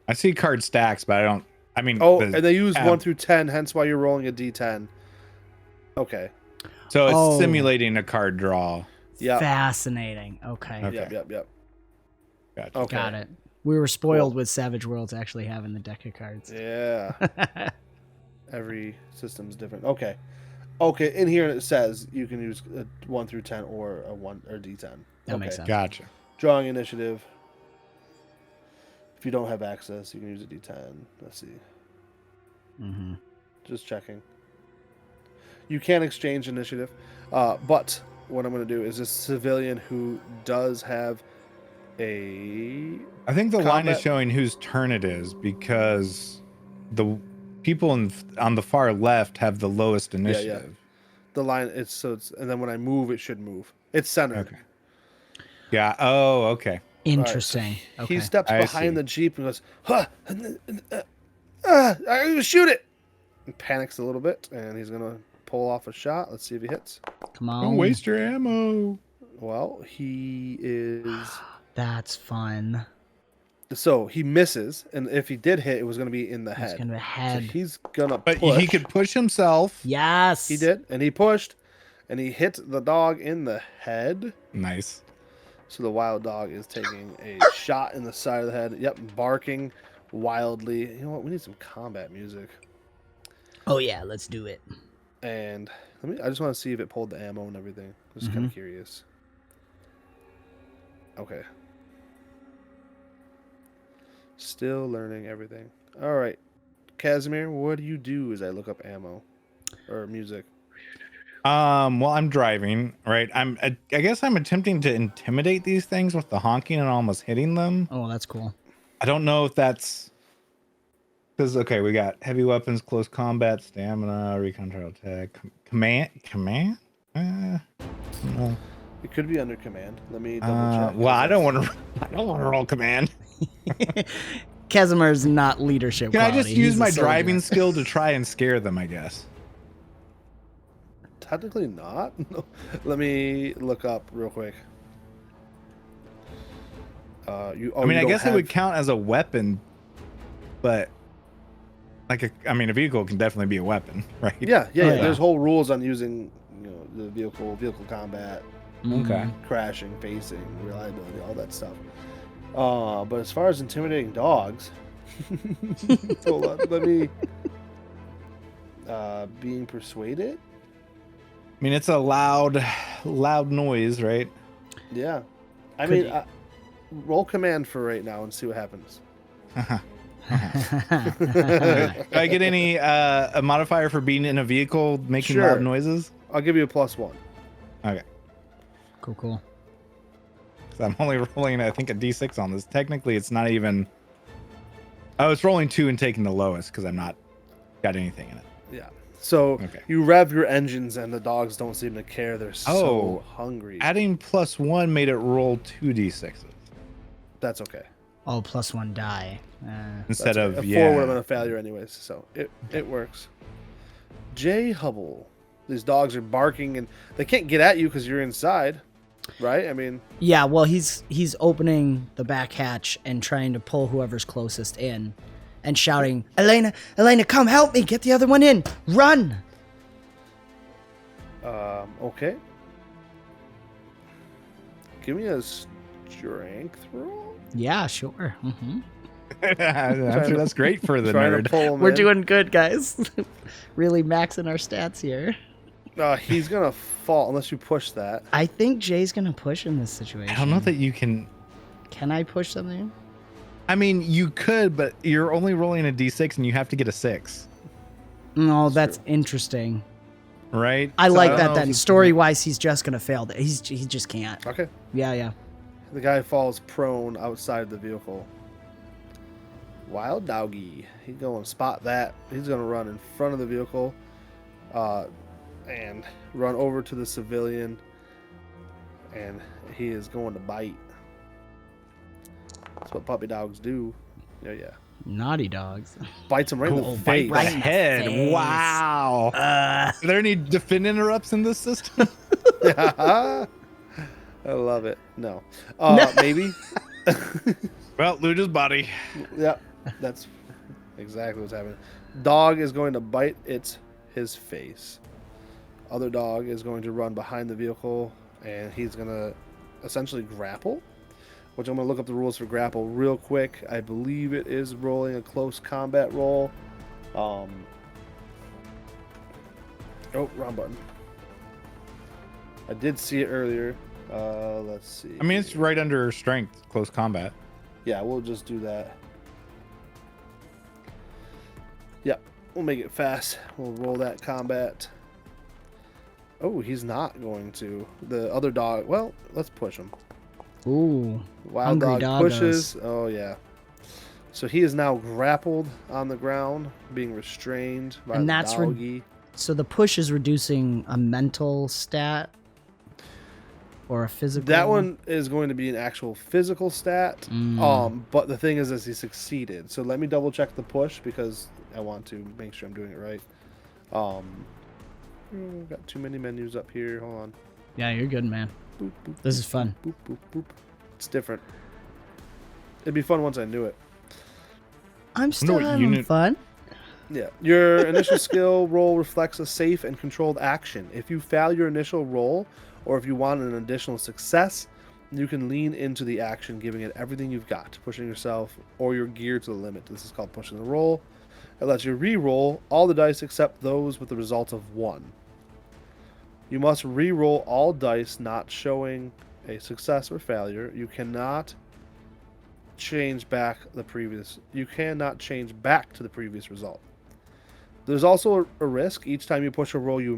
I see card stacks, but I don't. I mean, Oh, the- and they use have- 1 through 10, hence why you're rolling a d10. Okay. so it's Oh. simulating a card draw. Yeah. Fascinating. Okay. Okay. Yep. Gotcha. Okay. Got it. We were spoiled with Savage Worlds actually having the deck of cards. Yeah. Every system's different. Okay. Okay. In here it says you can use a 1 through 10 or a 1 or d10. That makes sense. Gotcha. Drawing initiative. If you don't have access, you can use a d10. Let's see. Mm-hmm. Just checking. You can exchange initiative, but what I'm going to do is a civilian who does have a I think the line is Combat- showing whose turn it is because the people on the far left have the lowest initiative. the line. It's and then when I move, it should move. It's centered. Okay. Yeah. Oh, okay. Interesting. He Okay. steps I behind see. the jeep and goes, "Huh! I'm gonna shoot it!" And panics a little bit, and he's gonna pull off a shot. Let's see if he hits. Come on. Don't waste your ammo. Well, he is. That's fun. So he misses, and if he did hit, it was gonna be in the It's head. gonna be So head. he's gonna But push. he could push himself. Yes. He did, and he pushed, and he hit the dog in the head. Nice. So the wild dog is taking a shot in the side of the head. Yep, barking wildly. You know what? We need some combat music. Oh yeah, let's do it. And I just want to see if it pulled the ammo and everything. I'm just kind of curious. Okay. Still learning everything. All right. Casimir, what do you do as I look up ammo or music? Well, I'm driving, right? I guess I'm attempting to intimidate these things with the honking and almost hitting them. Oh, that's cool. I don't know if that's because okay, we got heavy weapons, close combat, stamina, recon trial attack, command. No. It could be under command. Let me double check. Well, I don't want to roll command. Casimir's not leadership. Can I just quality. use He's a my soldier. driving skill to try and scare them? I guess. Technically not. Let me look up real quick. I mean, I guess it would count as a weapon, but like a vehicle can definitely be a weapon, right? Yeah. yeah. There's whole rules on using, the vehicle combat, Okay. crashing, facing, reliability, all that stuff. But as far as intimidating dogs, hold on, let me. Being persuaded. I mean, it's a loud noise, right? Yeah, I Could mean, you- roll command for right now and see what happens. Do I get any a modifier for being in a vehicle making Sure. loud noises? I'll give you a +1. Okay. Cool. 'Cause I'm only rolling, I think, a D6 on this. Technically, it's not even Oh, it's rolling 2 and taking the lowest because I'm not got anything in it. Yeah. So Okay. you rev your engines and the dogs don't seem to care. They're so hungry. Adding +1 made it roll 2d6s That's okay. Oh, +1 die. instead That's of okay. A 4 would have been a failure anyways, so it works. 𝙬𝙧𝙀𝙗𝙀. These dogs are barking and they can't get at you because you're inside, right? I mean, Yeah, well, he's opening the back hatch and trying to pull whoever's closest in, and shouting, "Elena, Elena, come help me! Get the other one in! Run!" okay. Give me a strength roll. Yeah, sure. I'm sure that's great for the Trying to nerd. pull him We're in. doing good, guys. Really maxing our stats here. He's gonna fall unless you push that. I think Jay's gonna push in this situation. I don't know that you can. Can I push something? I mean, you could, but you're only rolling a d6 and you have to get a 6, No, that's interesting. right? I So like don't that. know if Then you- story-wise, he's just gonna fail. He just can't. Okay. Yeah. The guy falls prone outside the vehicle. Wild doggy. He's going to spot that. He's going to run in front of the vehicle and run over to the civilian. And he is going to bite. That's what puppy dogs do. Yeah. Naughty dogs. Bites him right in the Oh, face. right in in the the head. face. Wow. Are there any defend interrupts in this system? I love it. No. Maybe. Well, Luja's body. Yep. That's exactly what's happening. Dog is going to bite his face. Other dog is going to run behind the vehicle, and he's going to essentially grapple, which I'm going to look up the rules for grapple real quick. I believe it is rolling a close combat roll. Oh, wrong button. I did see it earlier. Let's see. I mean, it's right under strength, close combat. Yeah, we'll just do that. Yep, we'll make it fast. We'll roll that combat. Oh, he's not going to. The other dog, well, let's push him. Ooh. Wild Hungry dog doggos. pushes. Oh, yeah. So he is now grappled on the ground, being restrained by And the that's doggy. So the push is reducing a mental stat or a physical. That one is going to be an actual physical stat. But the thing is he succeeded. So let me double check the push because I want to make sure I'm doing it right. Got too many menus up here. Hold on. Yeah, you're good, man. Boop, boop, This boop, is fun. Boop, boop, boop. It's different. It'd be fun once I knew it. I'm still what having unit- fun. Yeah. Your initial skill roll reflects a safe and controlled action. If you fail your initial roll, or if you want an additional success, you can lean into the action, giving it everything you've got, pushing yourself or your gear to the limit. This is called pushing the roll. It lets you re-roll all the dice except those with the result of 1. You must re-roll all dice not showing a success or failure. You cannot change back the previous. You cannot change back to the previous result. There's also a risk. Each time you push a roll, you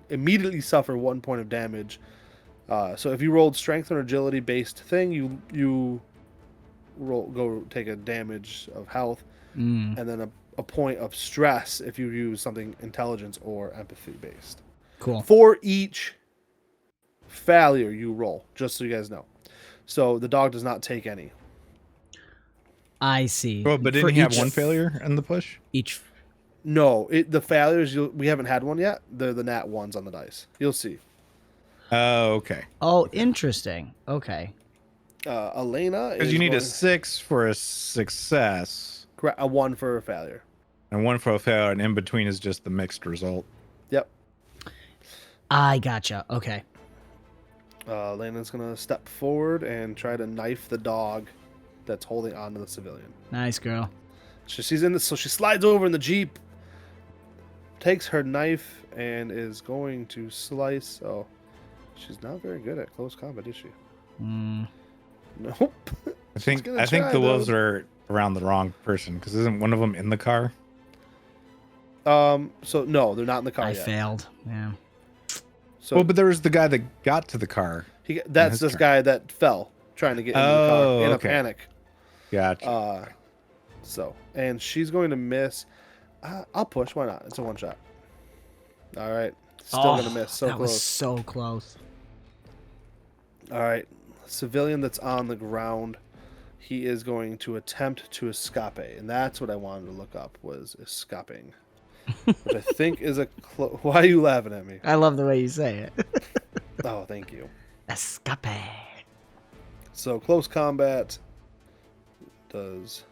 immediately suffer 1 point of damage. So if you rolled strength or agility based thing, you go take a damage of health, and then a point of stress if you use something intelligence or empathy based. Cool. For each failure you roll, just so you guys know. So the dog does not take any. I see. Oh, but For didn't he have each- 1 failure in the push? Each. No, the failures we haven't had one yet. They're the nat ones on the dice. You'll see. Oh, okay. Oh, interesting. Okay. Elena Because is you need a going- 6 for a success, correct, a 1 for a failure. and 1 for a failure, and in between is just the mixed result. Yep. I gotcha. Okay. Elena's gonna step forward and try to knife the dog that's holding on to the civilian. Nice girl. She's in so she slides over in the Jeep, takes her knife, and is going to slice. Oh, she's not very good at close combat, is she? Nope. I think gonna the try, wolves though. are around the wrong person because isn't one of them in the car? So no, they're not in the car I yet. failed. Yeah. So Well, but there was the guy that got to the car. that's his this turn. guy that fell trying to get into the car in okay. a panic. Gotcha. So, and she's going to miss. I'll push. Why not? It's a one shot. All right. Still going to miss. So that close. was so close. All right. Civilian that's on the ground. He is going to attempt to escape. And that's what I wanted to look up was escaping. Which I think is a... Why are you laughing at me? I love the way you say it. Oh, thank you. Escape. So, close combat does...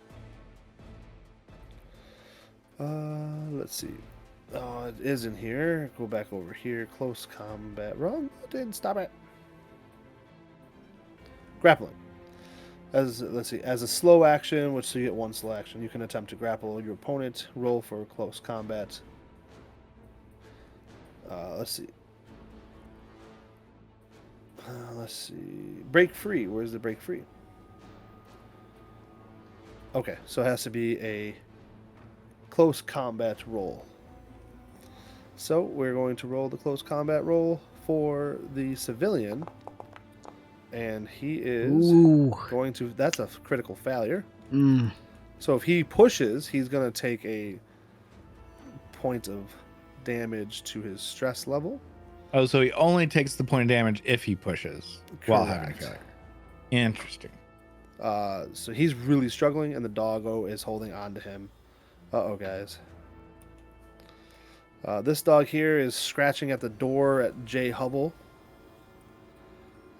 let's see. Oh, it is in here. Go back over here. Close combat. Wrong button. Stop it. Grappling. Let's see. As a slow action, which so you get one slow action, you can attempt to grapple your opponent. Roll for close combat. Let's see. Let's see. Break free. Where's the break free? Okay, so it has to be a close combat roll. So we're going to roll the close combat roll for the civilian. And he is going to... That's a critical failure. So if he pushes, he's going to take a point of damage to his stress level. Oh, so he only takes the point of damage if he pushes while having failure. Interesting. So he's really struggling, and the doggo is holding on to him. Uh-oh, guys. This dog here is scratching at the door at 𝙦𝙀𝙀𝙗.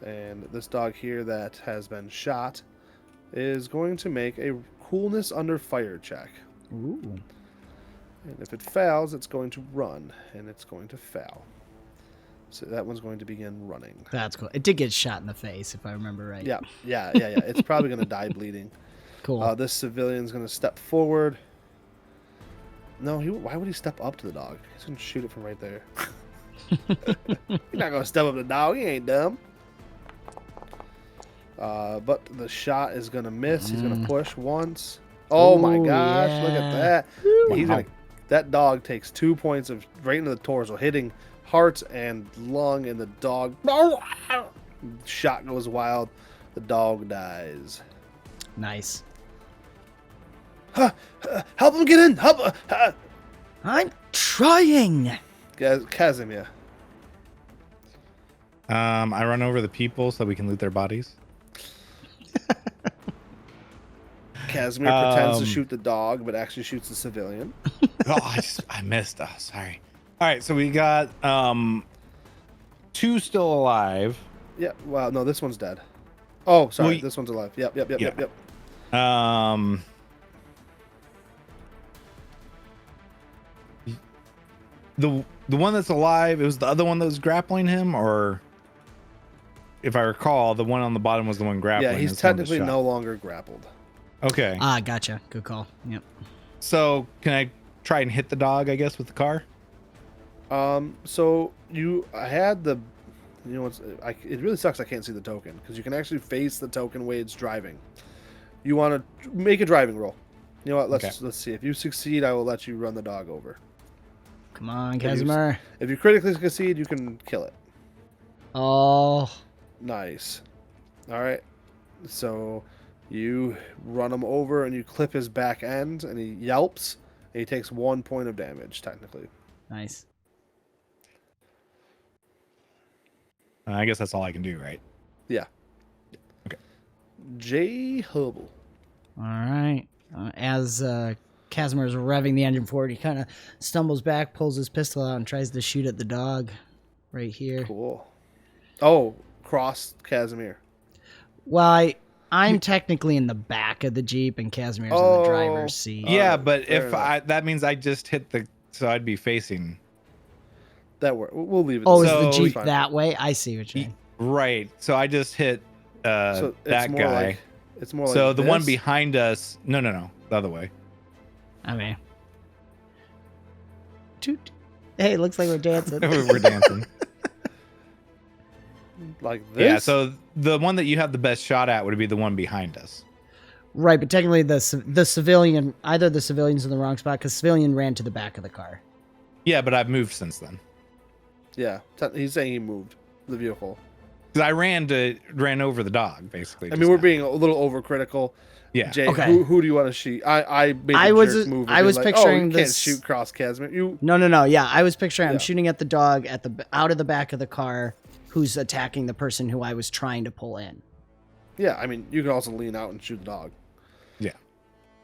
And this dog here that has been shot is going to make a coolness under fire check. Ooh. And if it fails, it's going to run, and it's going to fail. So that one's going to begin running. That's cool. It did get shot in the face, if I remember right. Yeah. It's probably going to die bleeding. Cool. This civilian's going to step forward. No, why would he step up to the dog? He's going to shoot it from right there. You're not going to step up to the dog. He ain't dumb. But the shot is going to miss. He's going to push once. Oh, my gosh. Yeah. Look at that. He's gonna, that dog takes 2 points of right into the torso, hitting heart and lung, and the dog... Shot goes wild. The dog dies. Nice. Help him get in. Help. I'm trying. 𝙗𝖵𝒆𝒏𝒕. I run over the people so we can loot their bodies. 𝙗𝒵𝒻 pretends to shoot the dog, but actually shoots the civilian. Oh, I missed. Oh, sorry. All right, so we got 2 still alive. Yeah. Well, no, this one's dead. Oh, sorry. Well, this one's alive. Yep. The one that's alive, it was the other one that was grappling him, or if I recall, the one on the bottom was the one grappling. Yeah, he's technically no longer grappled. Okay. Gotcha. Good call. Yep. So can I try and hit the dog, I guess, with the car? So I had the, it really sucks I can't see the token, because you can actually face the token way it's driving. You want to make a driving roll. You know what? Let's see. If you succeed, I will let you run the dog over. Come on, 𝙗𝒵𝒻. If you critically succeed, you can kill it. Oh. Nice. All right. So you run him over and you clip his back end, and he yelps, and he takes 1 point of damage, technically. Nice. I guess that's all I can do, right? Yeah. Okay. 𝙦𝙀𝙀𝙀𝙀. All right. As 𝙗𝒵𝒻 is revving the engine forward, he kind of stumbles back, pulls his pistol out, and tries to shoot at the dog right here. Cool. Oh, cross 𝙗𝒵𝒻. Well, I'm technically in the back of the Jeep, and 𝙗𝒵𝒻's in the driver's seat. Yeah, but if that means I just hit so I'd be facing. That work. We'll leave it. Oh, so, is the Jeep that way? I see what you're saying. Right. So I just hit so that guy. It's more like so the this? one behind us. No, the other way. I mean, toot. Hey, it looks like we're dancing. We're dancing. Like this? Yeah, so the one that you have the best shot at would be the one behind us. Right, but technically the civilian, either the civilian's in the wrong spot, because civilian ran to the back of the car. Yeah, but I've moved since then. Yeah, he's saying he moved the vehicle. Because I ran over the dog, basically. I mean, we're being a little overcritical. Yeah. Jay, Okay. who do you want to shoot? I made the jerk move. I was picturing you this. can't shoot cross Casimir. You No. Yeah, I was picturing. I'm Yeah. shooting at the dog out of the back of the car, who's attacking the person who I was trying to pull in. Yeah, I mean, you can also lean out and shoot the dog. Yeah.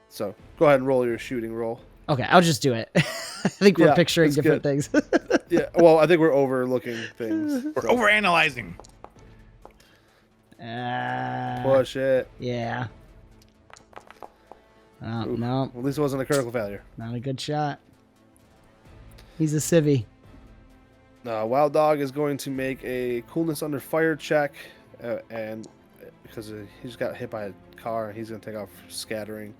So go ahead and roll your shooting roll. Okay, I'll just do it. I think we're Yeah, picturing it's different things. Yeah. Well, I think we're overlooking things. We're overanalyzing. Push it. Yeah. Oh, Ooh, no, At least it wasn't a critical failure. not a good shot. He's a civvy. Wild Dog is going to make a coolness under fire check, and because he just got hit by a car, he's going to take off scattering.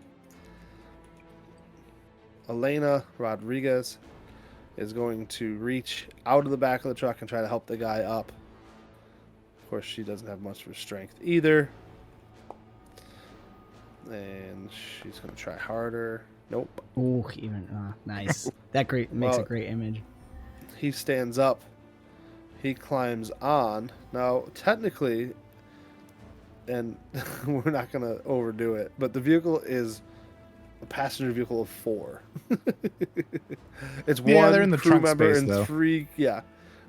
Elena Rodriguez is going to reach out of the back of the truck and try to help the guy up. Of course, she doesn't have much for strength either. And she's going to try harder. Nope. Ooh, nice. That makes a great image. He stands up. He climbs on. Now, technically, and we're not going to overdo it, but the vehicle is a passenger vehicle of 4. It's one they're in the crew trunk member space, and though. 3. Yeah,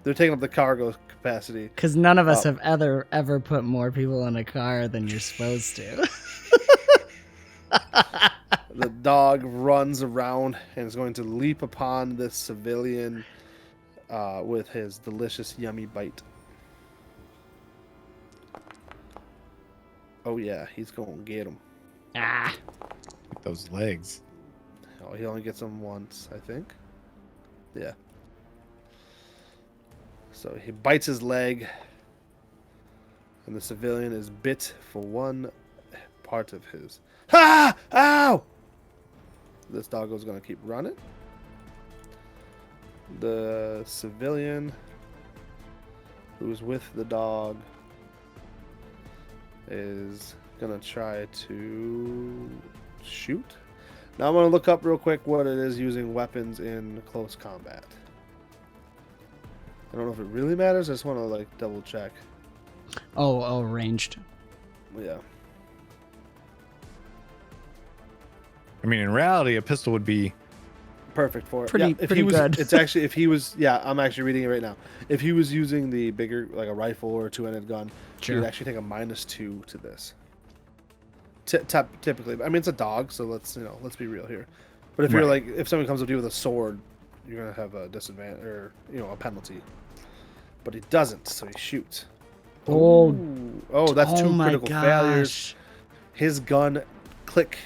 they're taking up the cargo capacity. Because none of us have ever put more people in a car than you're supposed to. The dog runs around and is going to leap upon this civilian with his delicious, yummy bite. Oh yeah, he's going to get him. Ah. With those legs. Oh, he only gets them once, I think. Yeah. So he bites his leg, and the civilian is bit for one part of his. Ah! Ow! This doggo's gonna keep running. The civilian who's with the dog is gonna try to shoot. Now I'm gonna look up real quick what it is using weapons in close combat. I don't know if it really matters. I just want to like double check. Oh, ranged. Yeah. I mean, in reality, a pistol would be Perfect for it. Pretty good. It's actually if he was. Yeah, I'm actually reading it right now. If he was using the bigger, like a rifle or a 2-handed gun, he would actually take a -2 to this. Typically, I mean it's a dog, so let's be real here. But if you're like, if someone comes up to you with a sword, you're gonna have a disadvantage or a penalty. But he doesn't, so he shoots. Oh, That's 2 my critical gosh. failures. His gun, click,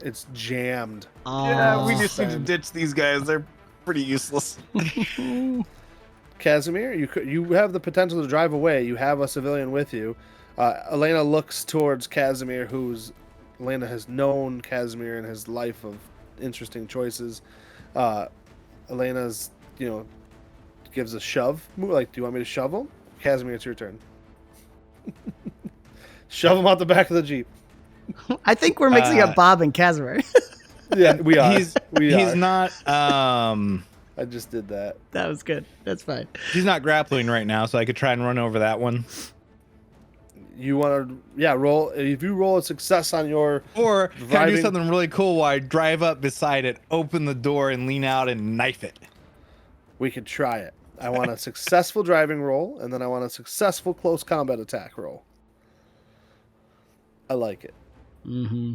it's jammed. Oh, Yeah, we just need to ditch these guys. They're pretty useless. Casimir, you have the potential to drive away. You have a civilian with you. Elena looks towards Casimir, Elena has known Casimir in his life of interesting choices. Elena's, gives a shove. Like, do you want me to shove him? Casimir, it's your turn. Shove him out the back of the Jeep. I think we're mixing up Bob and Casimir. Yeah, we are. he's not I just did that. That was good. That's fine. he's not grappling right now, so I could try and run over that one. You want to, roll. If you roll a success on your Or can I do driving- something really cool where I drive up beside it, open the door, and lean out and knife it? we could try it. I want a successful driving roll, and then I want a successful close combat attack roll. I like it. Mm-hmm.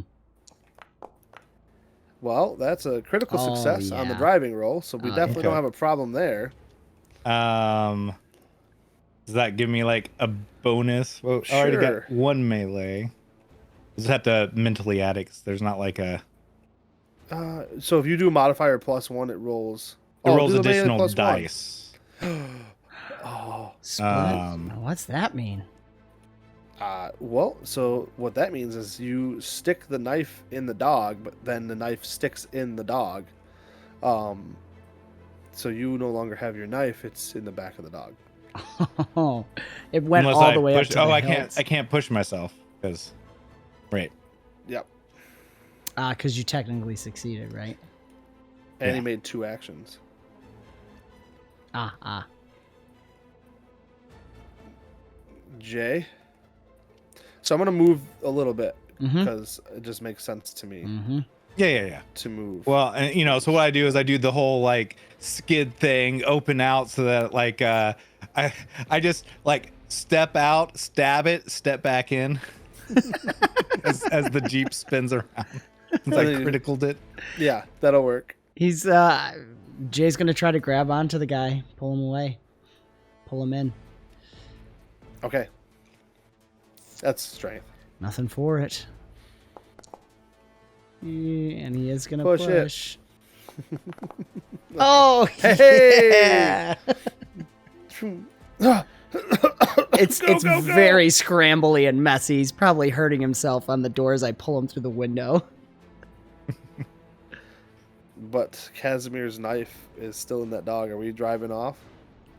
Well, that's a critical Oh, success on the yeah. driving roll, so we definitely okay. don't have a problem there. Does that give me like a bonus? Well, I already Sure. got 1 melee. Just have to mentally add it, 'cause there's not like a. So if you do modifier +1, it rolls. It rolls do the melee additional +1. dice. Split? What's that mean? Well, so what that means is you stick the knife in the dog, but then the knife sticks in the dog. So you no longer have your knife; it's in the back of the dog. Oh, it went Unless all I the way push. up to Oh, the I hilts. can't push myself because. Right. Yep. Because you technically succeeded, right? And he Yeah. made 2 actions. J. So I'm gonna move a little bit Mm-hmm. because it just makes sense to me Mm-hmm. Yeah. to move. Well, and you know, so what I do is I do the whole like skid thing, open out, so that like I just like step out, stab it, step back in, as the Jeep spins around. It's like criticaled it. Yeah, that'll work. He's Jay's gonna try to grab onto the guy, pull him away, pull him in. Okay. That's strength. Nothing for it. Yeah, and he is gonna Push push. it. Oh, Hey! yeah. It's very scrambly and messy. He's probably hurting himself on the door as I pull him through the window. But Casimir's knife is still in that dog. Are we driving off?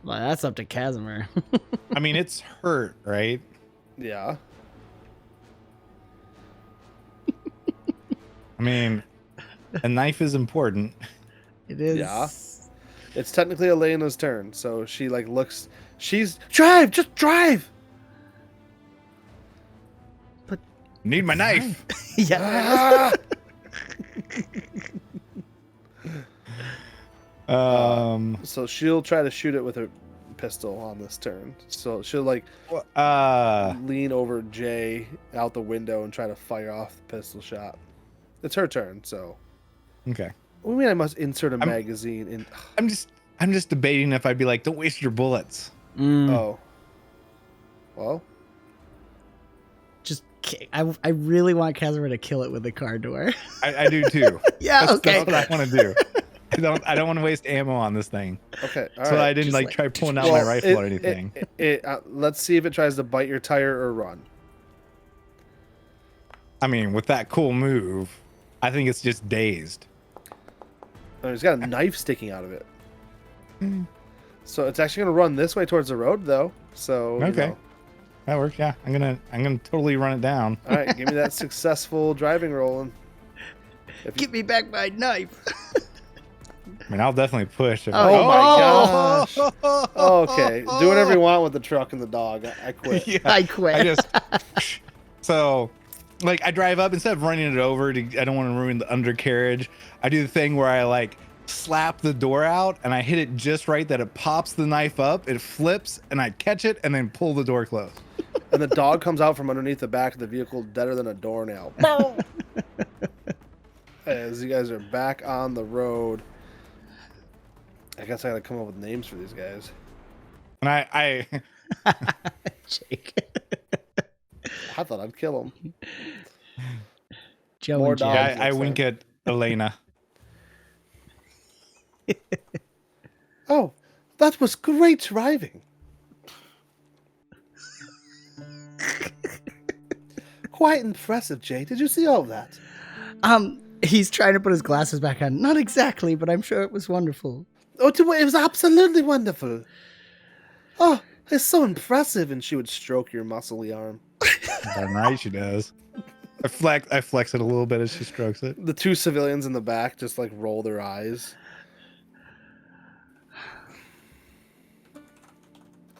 Well, that's up to Casimir. I mean, it's hurt, right? Yeah. I mean, a knife is important. It is. Yeah. It's technically Elena's turn, so she like looks. She's drive, just drive. Need my knife. Yeah. So she'll try to shoot it with her pistol on this turn. So she'll like lean over Jay out the window and try to fire off the pistol shot. It's her turn, so. Okay. What do you mean I must insert a magazine in? I'm just debating if I'd be like, don't waste your bullets. Oh. Well. Just, I really want Casimir to kill it with the car door. I do too. Yeah, okay. That's what I want to do. I don't want to waste ammo on this thing. Okay. All So right. I didn't Just like try pulling out Well, my rifle or anything. Let's see if it tries to bite your tire or run. I mean, with that cool move, I think it's just dazed. Oh, it's got a knife sticking out of it. So it's actually gonna run this way towards the road, though. So Okay. You know. That works. Yeah, I'm gonna totally run it down. All right, give me that successful driving roll. And Give me back my knife. I mean, I'll definitely push. If Oh my gosh. gosh. Okay, do whatever you want with the truck and the dog. I quit. Yeah, I quit. I just so like I drive up instead of running it over. I don't want to ruin the undercarriage. I do the thing where I like slap the door out and I hit it just right that it pops the knife up. It flips and I catch it and then pull the door closed. And the dog comes out from underneath the back of the vehicle, deader than a doornail. As you guys are back on the road, I guess I gotta come up with names for these guys. And I Jake. I thought I'd kill them. Joe More and Jake. dogs. I wink at Elena. Oh, that was great driving. Quite impressive, Jay. Did you see all that? He's trying to put his glasses back on. Not exactly, but I'm sure it was wonderful. Oh, it was absolutely wonderful. Oh, it's so impressive. And she would stroke your muscly arm. Darn right she does. I flex it a little bit as she strokes it. The two civilians in the back just like roll their eyes.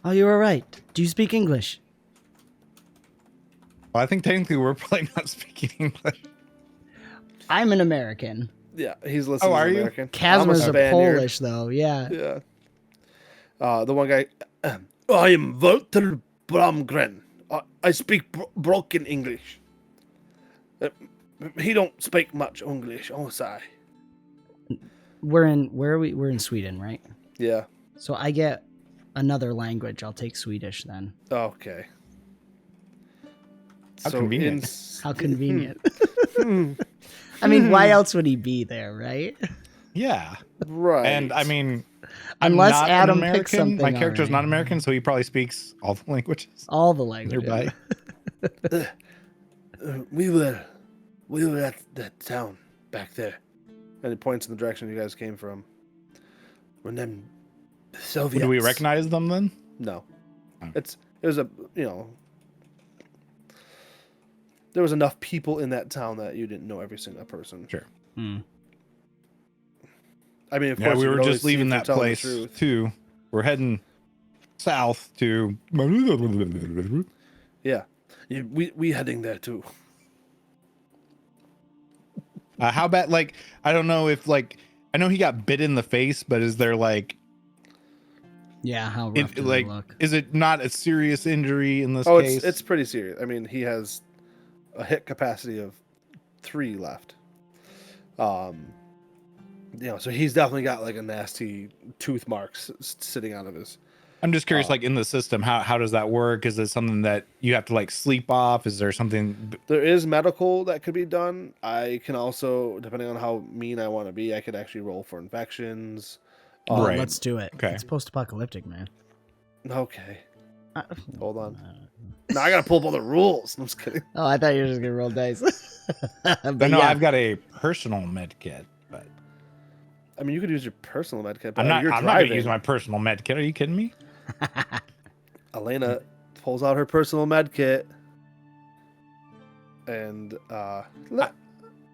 Oh, you were right. Do you speak English? Well, I think technically we're probably not speaking English. I'm an American. Yeah, he's listening. Oh, are to you? American. Casimir's I'm a Spaniard. Polish, though. Yeah. Yeah. The one guy. I am 𝑽lter Blomgren. I speak broken English. He don't speak much English. Oh, sorry. Where are we? We're in Sweden, right? Yeah. So I get another language. I'll take Swedish then. Okay. How convenient. How convenient. I mean, why else would he be there, right? Yeah. Right. And I mean, I'm Unless not Adam an picks American. something. My character's already. not American, so he probably speaks all the languages All the languages. nearby. we were at that town back there. And he points in the direction you guys came from. When them Soviets. Do we recognize them then? No. Oh. It was a, there was enough people in that town that you didn't know every single person. Sure. Hmm. I mean, of Yeah, course, we you were could always just see leaving if they're that telling the place truth. too. We're heading south to. Yeah. We heading there too. How about like I don't know if like I know he got bit in the face, but is there like Yeah, how rough does like it look? is it not a serious injury in this Oh, case? it's pretty serious. I mean, he has a hit capacity of 3 left. So he's definitely got like a nasty tooth marks sitting out of his. I'm just curious, like in the system, how does that work? Is it something that you have to like sleep off? Is there something? There is medical that could be done. I can also, depending on how mean I want to be, I could actually roll for infections. Right. Let's do it. Okay. It's post-apocalyptic, man. Okay. Hold on. Now I gotta pull up all the rules. I'm just kidding. Oh, I thought you were just gonna roll dice. But No, yeah. I've got a personal med kit, but I mean, you could use your personal med kit, but I'm not you're going driving. to use my personal med kit. Are you kidding me? Elena pulls out her personal med kit, and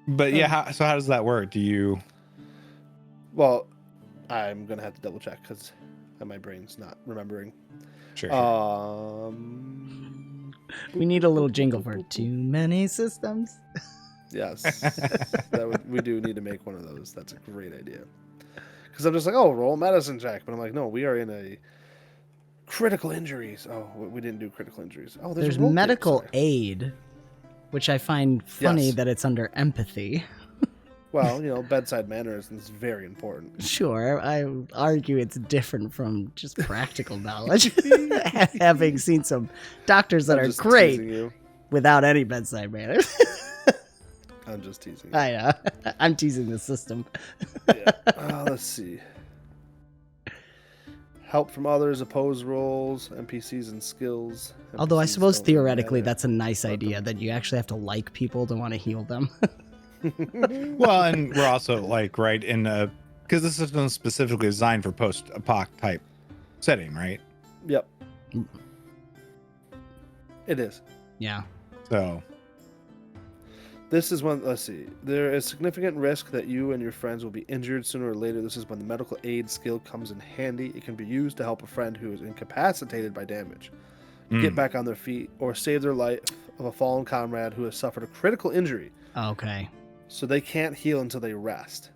But yeah, so how does that work? Do you? well, I'm gonna have to double check because my brain's not remembering. Sure. We need a little jingle for too many systems. Yes, we do need to make one of those. That's a great idea. Because I'm just like, oh, roll medicine check, but I'm like, no, we are in a critical injuries. Oh, we didn't do critical injuries. Oh, There's a roll medical kit, aid, which I find funny Yes. that it's under empathy. Well, bedside manners is very important. Sure, I argue it's different from just practical knowledge. Having seen some doctors that I'm are just great teasing you. without any bedside manners. I'm just teasing you. I know. I'm teasing the system. Yeah. Let's see. Help from others, oppose roles, NPCs and skills. Although I NPCs suppose don't theoretically matter. that's a nice Let idea them- that you actually have to like people to want to heal them. Well, and we're also like right in because the system is specifically designed for post-apoc type setting, right? Yep. It is. Yeah. So This is when, let's see, there is significant risk that you and your friends will be injured sooner or later. This is when the medical aid skill comes in handy. It can be used to help a friend who is incapacitated by damage get back on their feet or save their life of a fallen comrade who has suffered a critical injury. Okay. So they can't heal until they rest.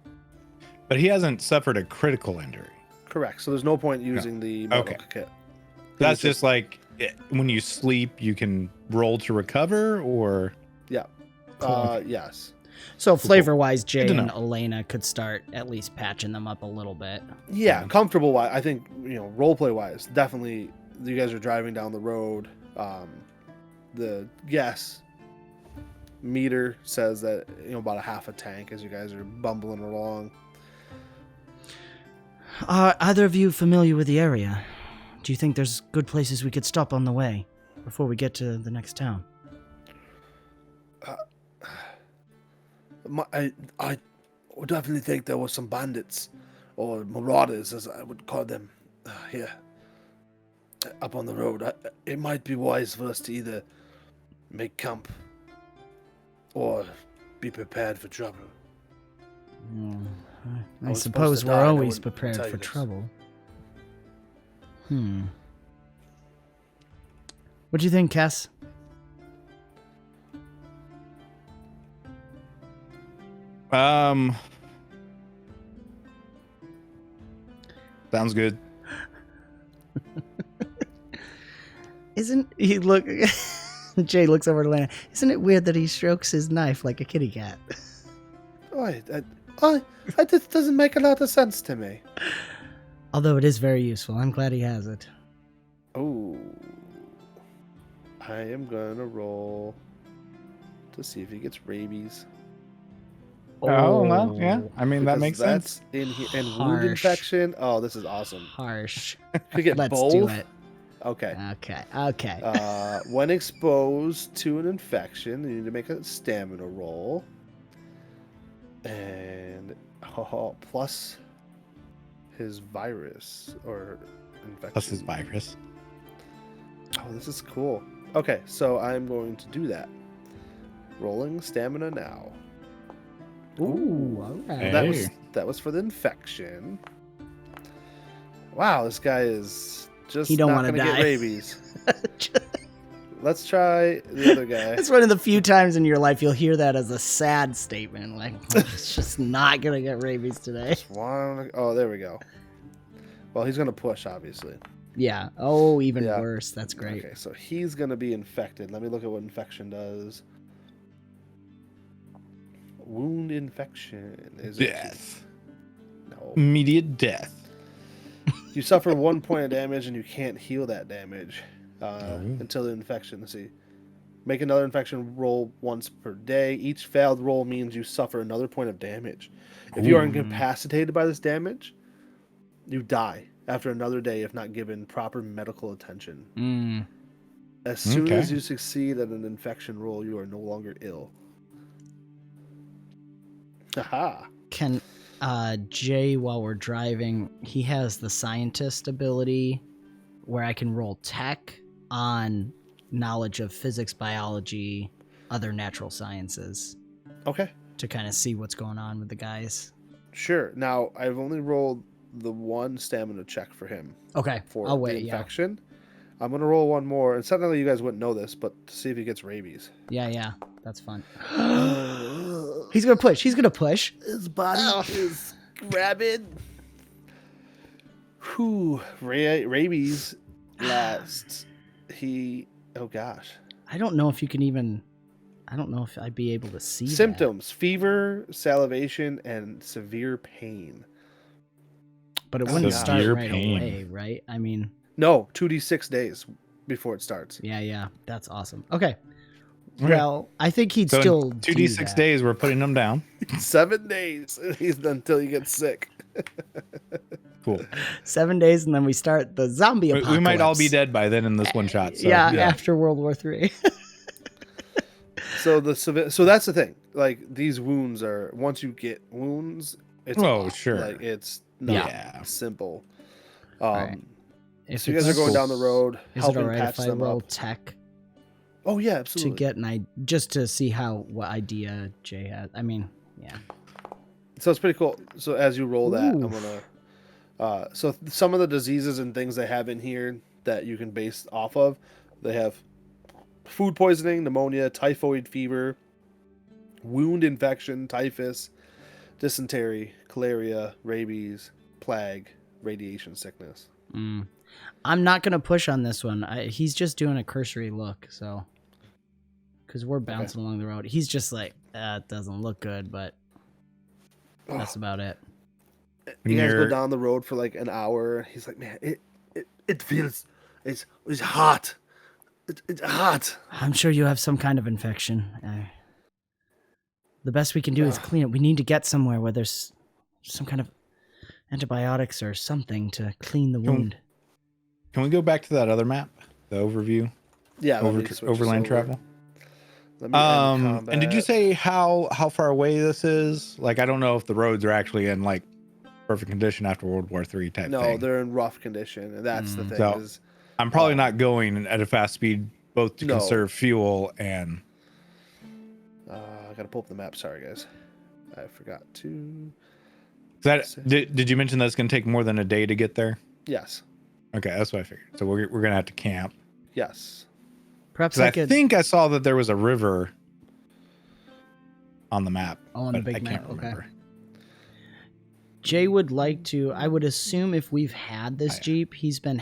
but he hasn't suffered a critical injury. Correct. So there's no point using the medical Okay. kit. That's It's just like when you sleep, you can roll to recover, or Yeah. Cool. Yes. So flavor-wise, Jay Good to and know. Elena could start at least patching them up a little bit. Yeah, comfortable wise. I think, roleplay wise, definitely you guys are driving down the road. The meter says that about a half a tank as you guys are bumbling along. Are either of you familiar with the area? Do you think there's good places we could stop on the way before we get to the next town? I would definitely think there were some bandits or marauders, as I would call them, here up on the road. It might be wise for us to either make camp or be prepared for trouble. I was suppose supposed to we're die, and I always wouldn't prepared tell you for this. trouble. What do you think, Cass? sounds good. Isn't he look? Jay looks over to Lana. Isn't it weird that he strokes his knife like a kitty cat? This doesn't make a lot of sense to me. Although it is very useful. I'm glad he has it. Oh, I am gonna roll to see if he gets rabies. Oh, well, yeah. I mean, that Because makes sense. that's in here. And wound Harsh. infection. Oh, this is awesome. Harsh. Could get Let's both. do it. Okay. Okay. When exposed to an infection, you need to make a stamina roll. And plus his virus or infection. Plus his virus. Oh, this is cool. Okay, so I'm going to do that. Rolling stamina now. Ooh, all right. Hey. That was for the infection. Wow, this guy is just He don't not wanna gonna die. get rabies. let's try the other guy. It's one of the few times in your life you'll hear that as a sad statement. Like, it's just not going to get rabies today. Oh, there we go. Well, he's going to push, obviously. Yeah. Oh, even worse. That's great. Okay, so he's going to be infected. Let me look at what infection does. Wound infection is Death. No. Immediate death. You suffer 1 point of damage and you can't heal that damage until the infection. Let's see. Make another infection roll once per day. Each failed roll means you suffer another point of damage. If you are incapacitated by this damage, you die after another day if not given proper medical attention. As soon as you succeed at an infection roll, you are no longer ill. Haha. Can Jay, while we're driving, he has the scientist ability where I can roll tech on knowledge of physics, biology, other natural sciences. Okay. To kind of see what's going on with the guys. Sure. Now, I've only rolled the one stamina check for him. Okay. For I'll the wait, infection. I'm going to roll one more. And suddenly you guys wouldn't know this, but to see if he gets rabies. Yeah. That's fun. He's going to push. His body is rabid. Whew. Rabies lasts. Oh gosh. I don't know if you can even... I don't know if I'd be able to see symptoms: fever, salivation, and severe pain. But it wouldn't start right away, right? I mean... No, 2d6 days before it starts. Yeah. That's awesome. Okay. Well, I think he'd so still 2d6 days, we're putting him down. 7 days until he gets sick. Cool. 7 days, and then we start the zombie apocalypse. We might all be dead by then in this one shot. So, yeah, after World War III. So that's the thing. Like, these wounds are, once you get wounds, it's sure. Like, it's not simple. Right. So you guys are going down the road, is helping it all right patch if I them roll up. tech? Oh yeah, absolutely. To get an idea, just to see what idea Jay had. I mean, yeah. So it's pretty cool. So as you roll that, I'm gonna. So some of the diseases and things they have in here that you can base off of, they have food poisoning, pneumonia, typhoid fever, wound infection, typhus, dysentery, cholera, rabies, plague, radiation sickness. I'm not gonna push on this one. He's just doing a cursory look, so because we're bouncing along the road. He's just like, it doesn't look good, but that's about it. You guys go down the road for like an hour. He's like, man, it feels, it's hot. It's hot. I'm sure you have some kind of infection. The best we can do is clean it. We need to get somewhere where there's some kind of antibiotics or something to clean the wound. Can we go back to that other map, the overview? Yeah, overland travel. And did you say how far away this is? Like, I don't know if the roads are actually in like perfect condition after World War III type thing. No, they're in rough condition, and that's the thing. So I'm probably not going at a fast speed, both to conserve fuel and. I gotta pull up the map. Sorry, guys, I forgot to. Did you mention that it's gonna take more than a day to get there? Yes. Okay, that's what I figured. So we're gonna have to camp. Yes. Perhaps I think I saw that there was a river on the map. Oh, on the big map. Can't remember. Okay. Jay would like to. I would assume if we've had this Jeep, he's been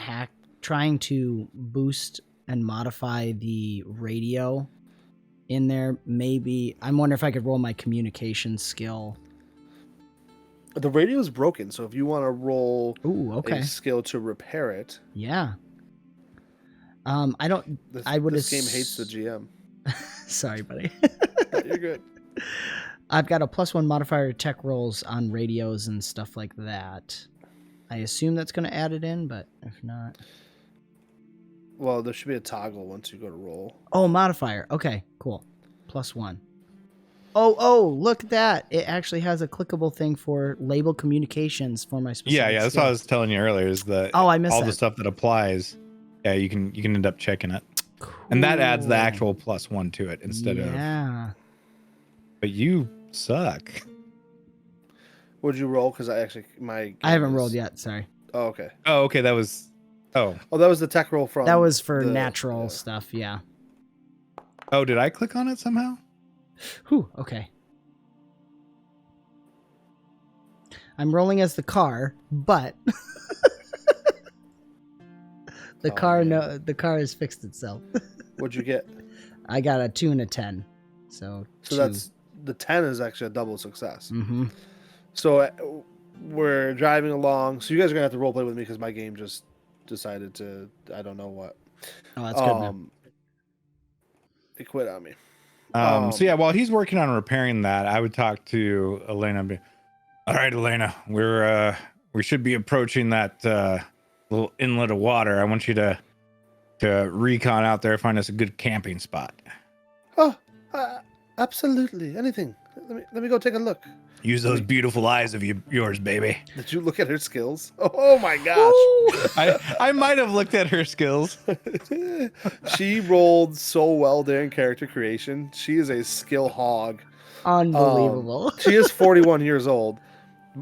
trying to boost and modify the radio in there. Maybe I'm wondering if I could roll my communication skill. The radio is broken, so if you want to roll a skill to repair it. Yeah. I don't. This game hates the GM. Sorry, buddy. You're good. I've got a +1 modifier to tech rolls on radios and stuff like that. I assume that's going to add it in, but if not. Well, there should be a toggle once you go to roll. Oh, modifier. Okay, cool. +1. Oh, look at that. It actually has a clickable thing for label communications for my specific Yeah, that's what I was telling you earlier is that I missed all that. the stuff that applies. Yeah, you can end up checking it. Cool. And that adds the actual +1 to it instead of. Yeah. But you suck. What'd you roll? Because I haven't rolled yet. Sorry. Oh, okay. Oh, okay. That was. Oh, that was the tech roll from. That was for natural stuff. Yeah. Oh, did I click on it somehow? Whew, okay. I'm rolling as the car, but the car has fixed itself. What'd you get? I got a 2 and a 10. So two. That's the 10 is actually a double success. Mm-hmm. So we're driving along. So you guys are gonna have to role play with me because my game just decided to, I don't know what. Oh, that's good, man. It quit on me. So yeah, while he's working on repairing that, I would talk to Elena and be, all right, Elena, we should be approaching that little inlet of water. I want you to recon out there, find us a good camping spot. Oh, absolutely. Anything. Let me go take a look. Use those beautiful eyes of yours, baby. Did you look at her skills? Oh my gosh. I might have looked at her skills. She rolled so well during character creation. She is a skill hog. Unbelievable. She is 41 years old,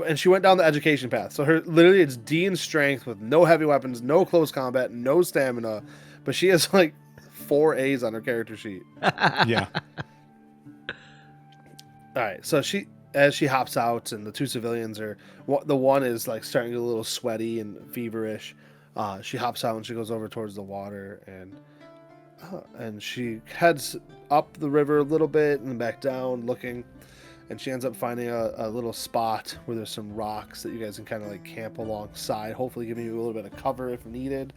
and she went down the education path. So literally it's D in strength with no heavy weapons, no close combat, no stamina, but she has like 4 A's on her character sheet. Yeah. All right, so as she hops out, and the 2 civilians the one is like starting to get a little sweaty and feverish. She hops out and she goes over towards the water, and she heads up the river a little bit and back down looking, and she ends up finding a little spot where there's some rocks that you guys can kind of like camp alongside, hopefully giving you a little bit of cover if needed,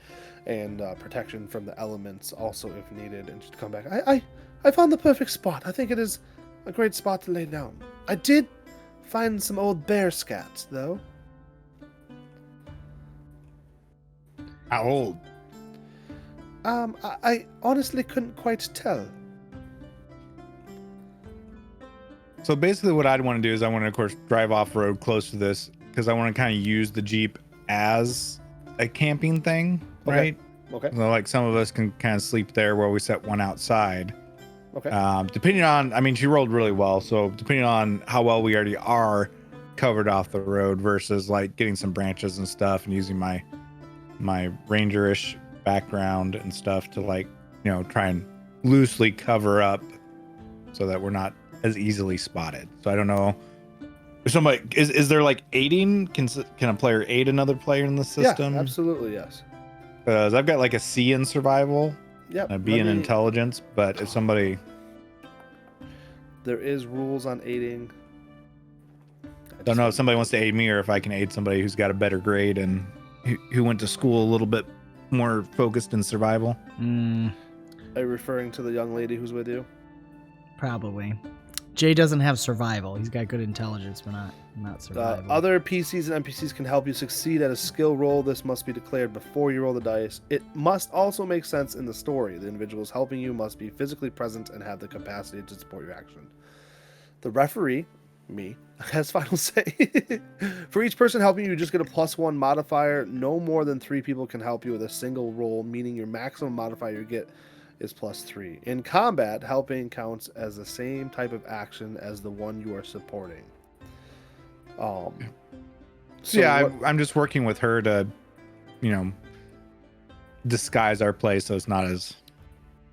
and protection from the elements also if needed. And she'd come back. I found the perfect spot. I think it is a great spot to lay down. I did find some old bear scats, though. How old? I honestly couldn't quite tell. So basically what I'd want to do is I want to, of course, drive off-road close to this because I want to kind of use the Jeep as a camping thing, right? Okay. So like some of us can kind of sleep there while we set one outside. Okay. Depending on, I mean, she rolled really well. So depending on how well we already are covered off the road versus like getting some branches and stuff and using my rangerish background and stuff to like, you know, try and loosely cover up so that we're not as easily spotted. So I don't know if somebody is there like aiding? Can a player aid another player in the system? Yeah, absolutely, yes. Because I've got like a C in survival. Yep. A B in intelligence, but if somebody... There is rules on aiding. Don't know if somebody wants to aid me or if I can aid somebody who's got a better grade and who went to school a little bit more focused in survival. Are you referring to the young lady who's with you? Probably. Jay doesn't have survival. He's got good intelligence, but not survival. Other PCs and NPCs can help you succeed at a skill roll. This must be declared before you roll the dice. It must also make sense in the story. The individuals helping you must be physically present and have the capacity to support your action. The referee, me, has final say. For each person helping you, you just get a +1 modifier. No more than 3 people can help you with a single roll, meaning your maximum modifier you get is +3. In combat, helping counts as the same type of action as the one you are supporting. So yeah, I'm just working with her to, you know, disguise our play so it's not as...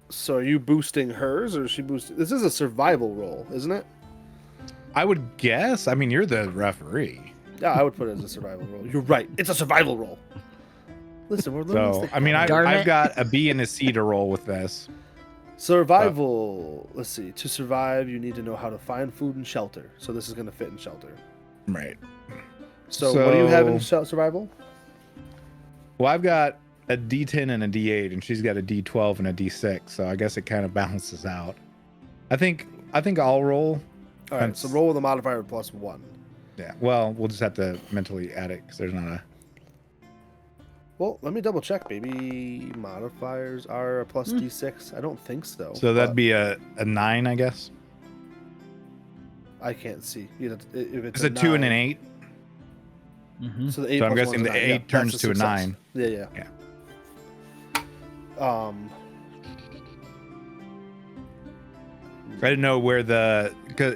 So are you boosting hers, or is she boosting? This is a survival roll, isn't it? I would guess. I mean, you're the referee. Yeah, I would put it as a survival roll. You're right. It's a survival roll. Listen, we're learning. So, I mean, I've got a B and a C to roll with this. Survival. Let's see. To survive, you need to know how to find food and shelter. So this is going to fit in shelter. Right. So what do you have in survival? Well, I've got a D10 and a D8, and she's got a D12 and a D6. So I guess it kind of balances out. I think I'll roll. All right. So roll with a modifier of +1. Yeah. Well, we'll just have to mentally add it because there's not a... Well, let me double check. Maybe modifiers are a +D6. I don't think so. So that'd be a 9, I guess. I can't see. If it's a 2 and an 8. Mm-hmm. So, the 8 so I'm guessing the 8 turns to a 9. Yeah. I didn't know where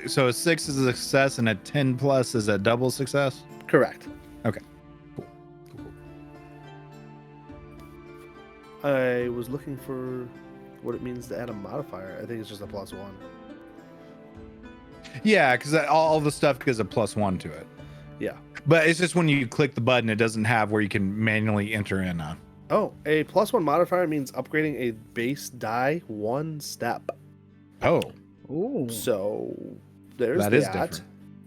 so a 6 is a success and a 10 plus is a double success? Correct. Okay. Cool. I was looking for what it means to add a modifier. I think it's just a +1. Yeah, because all the stuff gives a +1 to it. Yeah. But it's just when you click the button, it doesn't have where you can manually enter in a. Oh, a +1 modifier means upgrading a base die 1 step. Oh. Ooh. So there's That is different.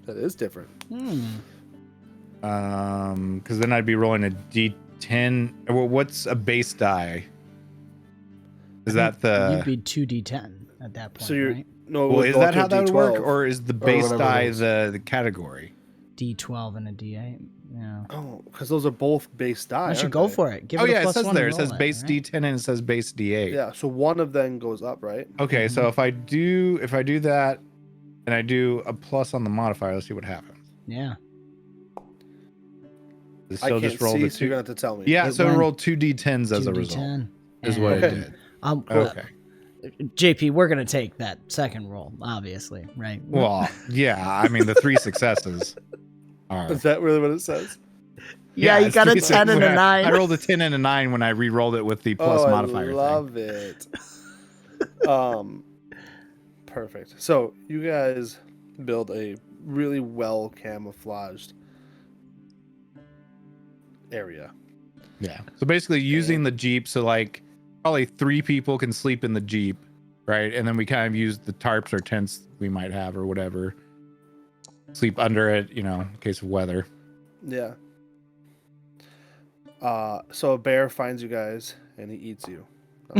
That is different. Because then I'd be rolling a D10. Well, what's a base die? Is that You'd the? be 2d10 at that point, So you're right? no. it Well, would is go that to a how that would work, D12. or is the base whatever it die is. the category? D12 and a D8. Yeah. Oh, because those are both base die. I should aren't go they? for it. Give Oh it a yeah, it plus says one there. and It says roll base right? D10 and it says base D8. Yeah. So one of them goes up, right? Okay, so if I do that, and I do a plus on the modifier, let's see what happens. Yeah. It I still can't just rolled see, a so you're two. gonna have to tell me. Yeah, It so it went rolled 2d10s as a result. 2d10. Is what it Okay. did. Okay. Okay. JP, we're gonna take that second roll, obviously, right? Well, yeah. I mean, the 3 successes are. Is that really what it says? yeah, you it's got a 2d6 10 and when a 9. I rolled a 10 and a 9 when I re-rolled it with the plus modifier I love it. Perfect. So you guys build a really well camouflaged area. thing. Yeah. So basically, using the Jeep, so like probably 3 people can sleep in the Jeep, right? And then we kind of use the tarps or tents we might have or whatever. Sleep under it, in case of weather. Yeah. So a bear finds you guys and he eats you.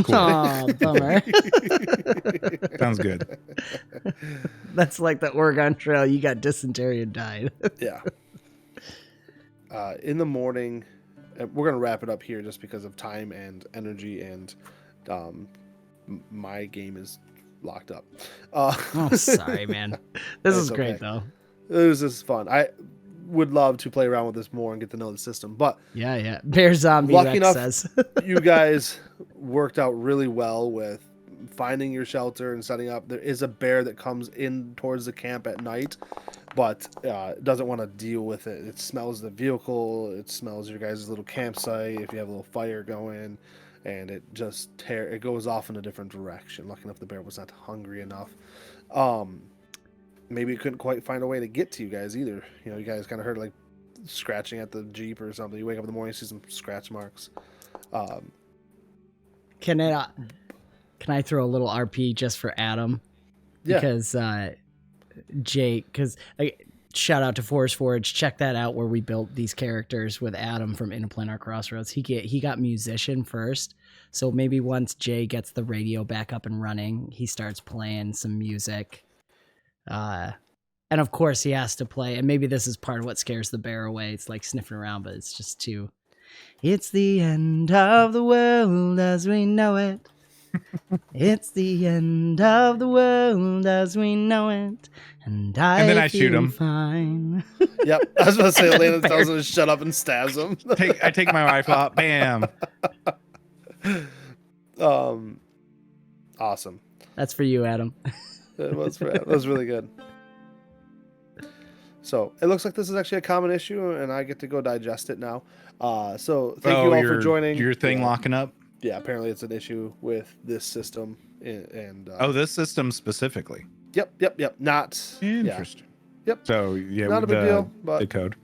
Cool. Oh, bummer. Sounds good. That's like the Oregon Trail. You got dysentery and died. Yeah. In the morning, we're gonna wrap it up here just because of time and energy, and my game is locked up. Oh, sorry, man. This is It's great, okay. though. It was just fun. I would love to play around with this more and get to know the system, but Yeah. Bear Zombie Lucky Rex enough- says. you guys worked out really well with finding your shelter and setting up. There is a bear that comes in towards the camp at night, but doesn't want to deal with it. It smells the vehicle. It smells your guys' little campsite. If you have a little fire going, and it just it goes off in a different direction. Lucky enough, the bear was not hungry enough. Maybe it couldn't quite find a way to get to you guys either. You guys kind of heard like scratching at the Jeep or something. You wake up in the morning, see some scratch marks. Can I throw a little RP just for Adam? Yeah. Because Jake, shout out to Forest Forge. Check that out where we built these characters with Adam from Interplanar Crossroads. He got musician first, so maybe once Jay gets the radio back up and running, he starts playing some music. And of course he has to play, and maybe this is part of what scares the bear away. It's like sniffing around, but it's just too. It's the end of the world as we know it. It's the end of the world as we know it, and then I shoot him. Fine. Yep. I was about to say, Elena tells him to shut up and stabs him. I take my rifle out. Bam. Awesome. That's for you, Adam. It was really good. So it looks like this is actually a common issue, and I get to go digest it now. So thank you all for joining. Your thing Yeah. locking up? Yeah, apparently it's an issue with this system. And this system specifically. Yep. Not Interesting. Yep. So yeah, Not a big deal, but the code.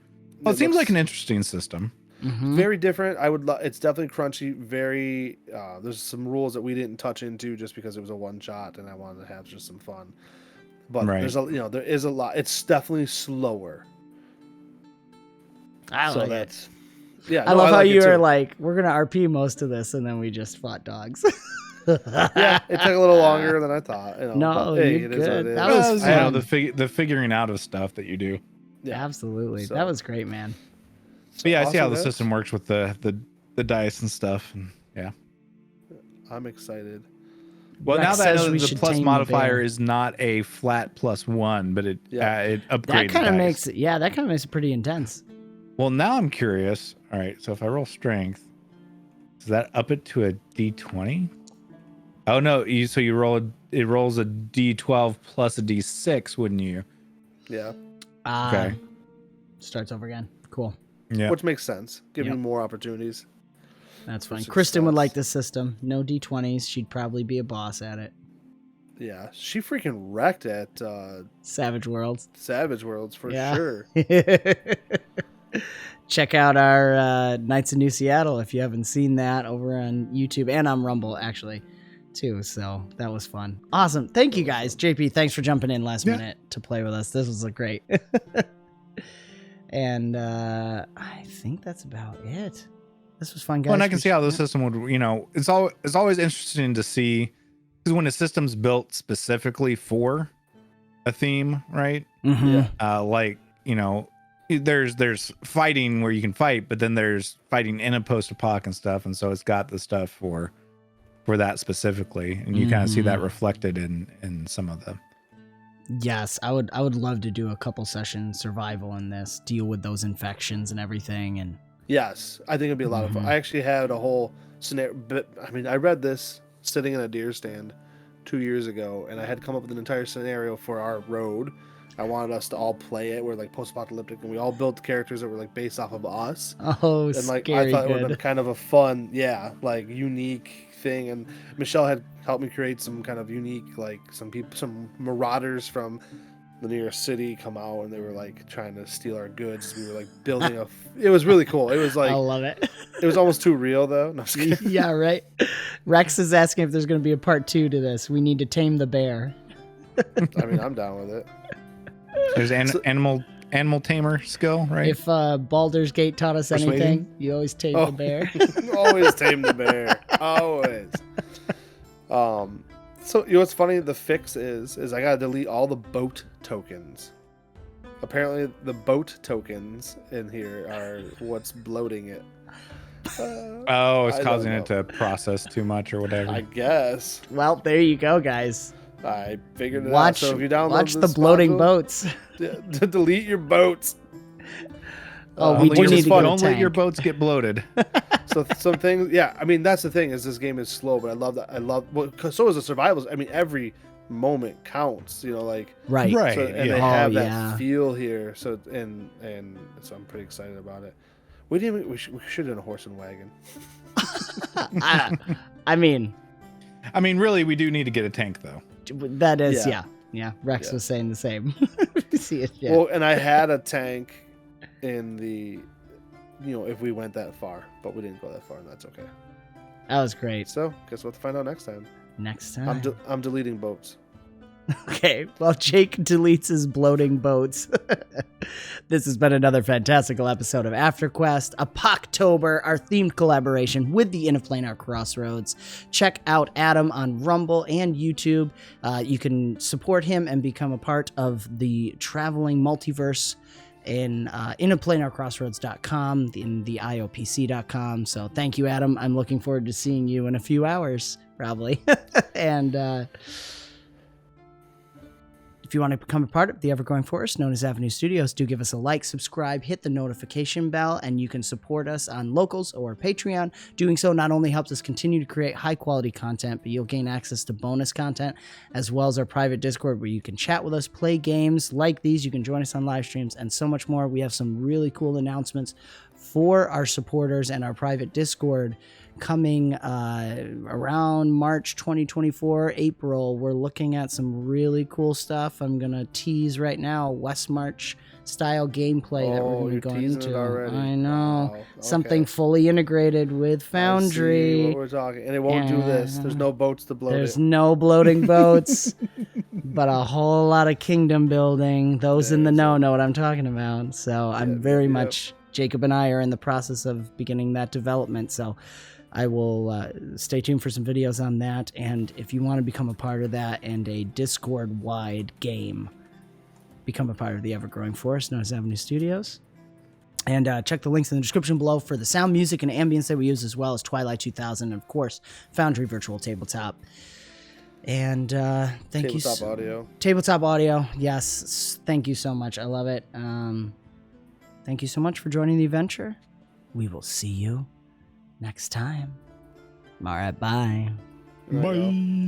Well, it seems looks like an interesting system. Mhm. very different. It's definitely crunchy. Very. There's some rules that we didn't touch into just because it was a one shot, and I wanted to have just some fun. But Right. there is a lot. It's definitely slower. I So like it. that's. Yeah, I no, love how like it you too. were like, we're gonna RP most of this, and then we just fought dogs. Yeah, it took a little longer than I thought. No, but, hey, you're it is what good. it is. That Well, was you know, fun. the figuring out of stuff that you do. Yeah. Absolutely, So- that was great, man. But yeah, I see how Awesome, the guys. system works with the dice and stuff. And yeah. I'm excited. Well, Rex now that I says know we that the should plus tame the modifier bear. is not a flat +1, but it upgrades. That kind of dice. makes it. Yeah, that kind of makes it pretty intense. Well, now I'm curious. All right, so if I roll strength, does that up it to a D20? Oh no, it rolls a D12 plus a D6, wouldn't you? Yeah, Okay. Starts over again. Cool. Yeah. which makes sense. Give Yep. me more opportunities. That's fine. success. Kristen would like this system. No D20s. She'd probably be a boss at it. Yeah, she freaking wrecked at Savage Worlds. Savage Worlds for Yeah. sure. Check out our Knights of New Seattle if you haven't seen that over on YouTube and on Rumble, actually, too. So that was fun. Awesome. Thank you, guys. JP, thanks for jumping in last minute to play with us. This was great. And I think that's about it. This was fun, guys. Well, and I can see how the system would, it's always interesting to see, because when a system's built specifically for a theme, right? Mm-hmm. There's fighting where you can fight, but then there's fighting in a post-apoc and stuff, and so it's got the stuff for that specifically, and you kind of see that reflected in some of them. Yes, I would love to do a couple sessions survival in this, deal with those infections and everything, and Yes, I think it'd be a lot of fun. I actually had a whole scenario. But I mean, I read this sitting in a deer stand 2 years ago, and I had come up with an entire scenario for our road. I wanted us to all play it. We're like post-apocalyptic, and we all built characters that were like based off of us. oh, And like scary I thought it would good. have been kind of a fun, like unique thing. And Michelle had helped me create some kind of unique, like some marauders from the nearest city come out, and they were like trying to steal our goods. We were like building it was really cool. It was like I love it. It was almost too real though. No, I'm just kidding. Yeah, right. Rex is asking if there's going to be a part 2 to this. We need to tame the bear. I mean, I'm down with it. There's animal tamer skill, right? If Baldur's Gate taught us Persuasion? anything, you always tame the bear. Always tame the bear. Always. So you know what's funny? The fix is I gotta delete all the boat tokens. Apparently, the boat tokens in here are what's bloating it. It's I causing don't it to process too much or whatever. I guess Well, there you go, guys. I figured it out. Watch, So if you download watch the this bloating module, boats. to delete your boats. Oh, we Only do your- need to get a don't let your tank. boats get bloated. So some things, yeah. I mean, that's the thing is this game is slow, but I love that. Well, 'cause so is the survivals. I mean, every moment counts. Like Right. Right. So, and yeah. they have that yeah. feel here. So and so I'm pretty excited about it. We should have done a horse and wagon. I mean, really, we do need to get a tank though. that is, Yeah. yeah. Rex Yeah. was saying the same. See it, yeah. Well, and I had a tank in the, if we went that far, but we didn't go that far, and that's okay. That was great. So guess we'll have to find out next time. Next time. I'm deleting boats. Okay, well, Jake deletes his bloating boats. This has been another fantastical episode of AfterQuest, Apoctober, our themed collaboration with the Interplanar Crossroads. Check out Adam on Rumble and YouTube. You can support him and become a part of the traveling multiverse in interplanarcrossroads.com, in the IOPC.com. So thank you, Adam. I'm looking forward to seeing you in a few hours, probably. And if you want to become a part of the ever-growing forest known as Avenue Studios, do give us a like, subscribe, hit the notification bell, and you can support us on Locals or Patreon. Doing so not only helps us continue to create high-quality content, but you'll gain access to bonus content, as well as our private Discord where you can chat with us, play games like these. You can join us on live streams, and so much more. We have some really cool announcements for our supporters and our private Discord coming around March 2024, April. We're looking at some really cool stuff. I'm going to tease right now West March style gameplay that we're going to you're go teasing it into. already. I know. Wow, okay. Something fully integrated with I see Foundry. what we're talking, and it won't do this. There's no boats to bloat There's it. no bloating boats, but a whole lot of kingdom building. Those in the know what I'm talking about. So I'm very much, Jacob and I are in the process of beginning that development. So I will stay tuned for some videos on that. And if you want to become a part of that and a Discord-wide game, become a part of the ever-growing forest known as Avenue Studios. And check the links in the description below for the sound, music, and ambience that we use, as well as Twilight 2000, and of course, Foundry Virtual Tabletop. And thank you. Tabletop audio. Tabletop audio, yes. Thank you so much. I love it. Thank you so much for joining the adventure. We will see you next time. All right, bye. There we go. Bye.